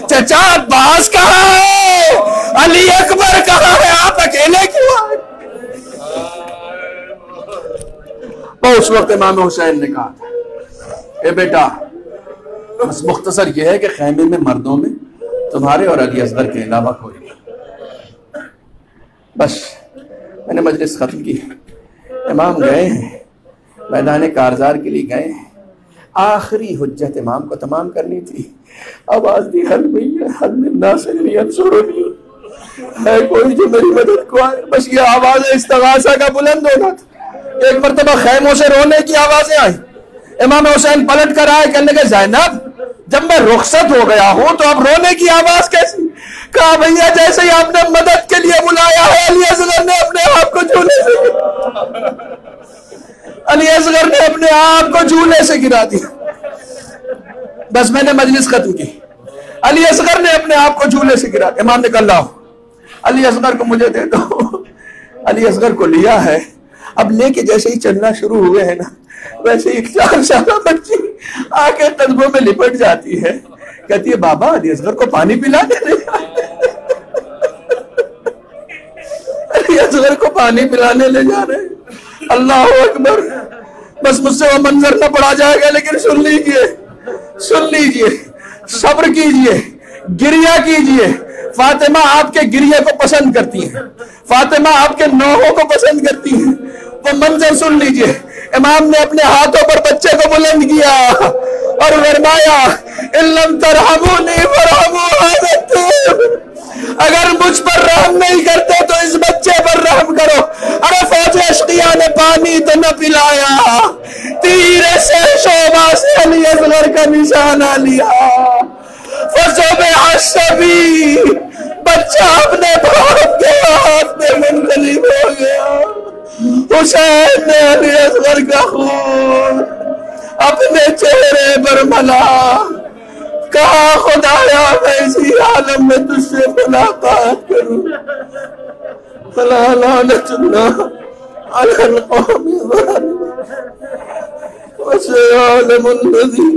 چچا عباس کہاں ہے، علی اکبر کہاں ہے، آپ اکیلے کیوں آئے؟ اس وقت امام حسین نے کہا اے بیٹا بس مختصر یہ ہے کہ خیمے میں مردوں میں تمہارے اور علی اصغر کے علاوہ کوئی نہیں۔ بس میں نے مجلس ختم کی، امام گئے ہیں میدان کارزار کے لیے گئے ہیں، آخری حجت امام کو تمام کرنی تھی، آواز دی حل من ناصر ینصرنی، ہے کوئی جو میری مدد کو آئے؟ بس یہ آواز استغاثہ کا بلند ہونا تھا۔ ایک مرتبہ خیموں سے رونے کی آوازیں آئی، امام حسین پلٹ کر آئے، کہنے لگے زینب جب میں رخصت ہو گیا ہوں تو اب رونے کی آواز کیسی؟ کہا بھیا جیسے ہی آپ نے مدد کے لیے بلایا ہے علی اصغر نے اپنے آپ کو جھولے سے علی اصغر نے اپنے آپ کو جھولے سے گرا دیا۔ بس میں نے مجلس ختم کی، علی اصغر نے اپنے آپ کو جھولے سے گرا دیا۔ امام نے کہا لاؤ علی اصغر کو مجھے دے دو۔ علی اصغر کو لیا ہے، اب لے کے جیسے ہی چلنا شروع ہوئے ہیں نا ویسے ایک 4 سالہ بچی آ کے قدموں میں لپٹ جاتی ہے، کہتی ہے بابا علی اصغر کو پانی پلانے لے جائے، علی اصغر کو پانی پلانے لے جا رہے ہیں۔ اللہ اکبر، بس مجھ سے وہ منظر نہ پڑا جائے گا لیکن سن لیجئے، صبر کیجئے، گریہ کیجئے۔ فاطمہ آپ کے گریہ کو پسند کرتی ہیں، فاطمہ آپ کے نوحوں کو پسند کرتی ہیں، وہ منظر سن لیجئے۔ امام نے اپنے ہاتھوں پر بچے کو بلند کیا اور فرمایا ان لم ترحمونی فرحموا ھذا الطفل، اگر مجھ پر رحم نہیں کرتے تو اس بچے پر رحم کرو۔ ارے فوج اشقیاء نے پانی تو نہ پلایا، تیر سے شعبہ سے علی اصغر کا نشانہ لیا، فصبح الصبی، بچہ اپنے باپ کے ہاتھ میں منقلب ہو گیا۔ حسین نے علی اصغر کا خون اپنے چہرے پر ملا، کہا خدایا میں اسی عالم میں تجھ سے ملاقات کروں، فلا لعنت اللہ علی القوم الظالمین وسيعلم الذين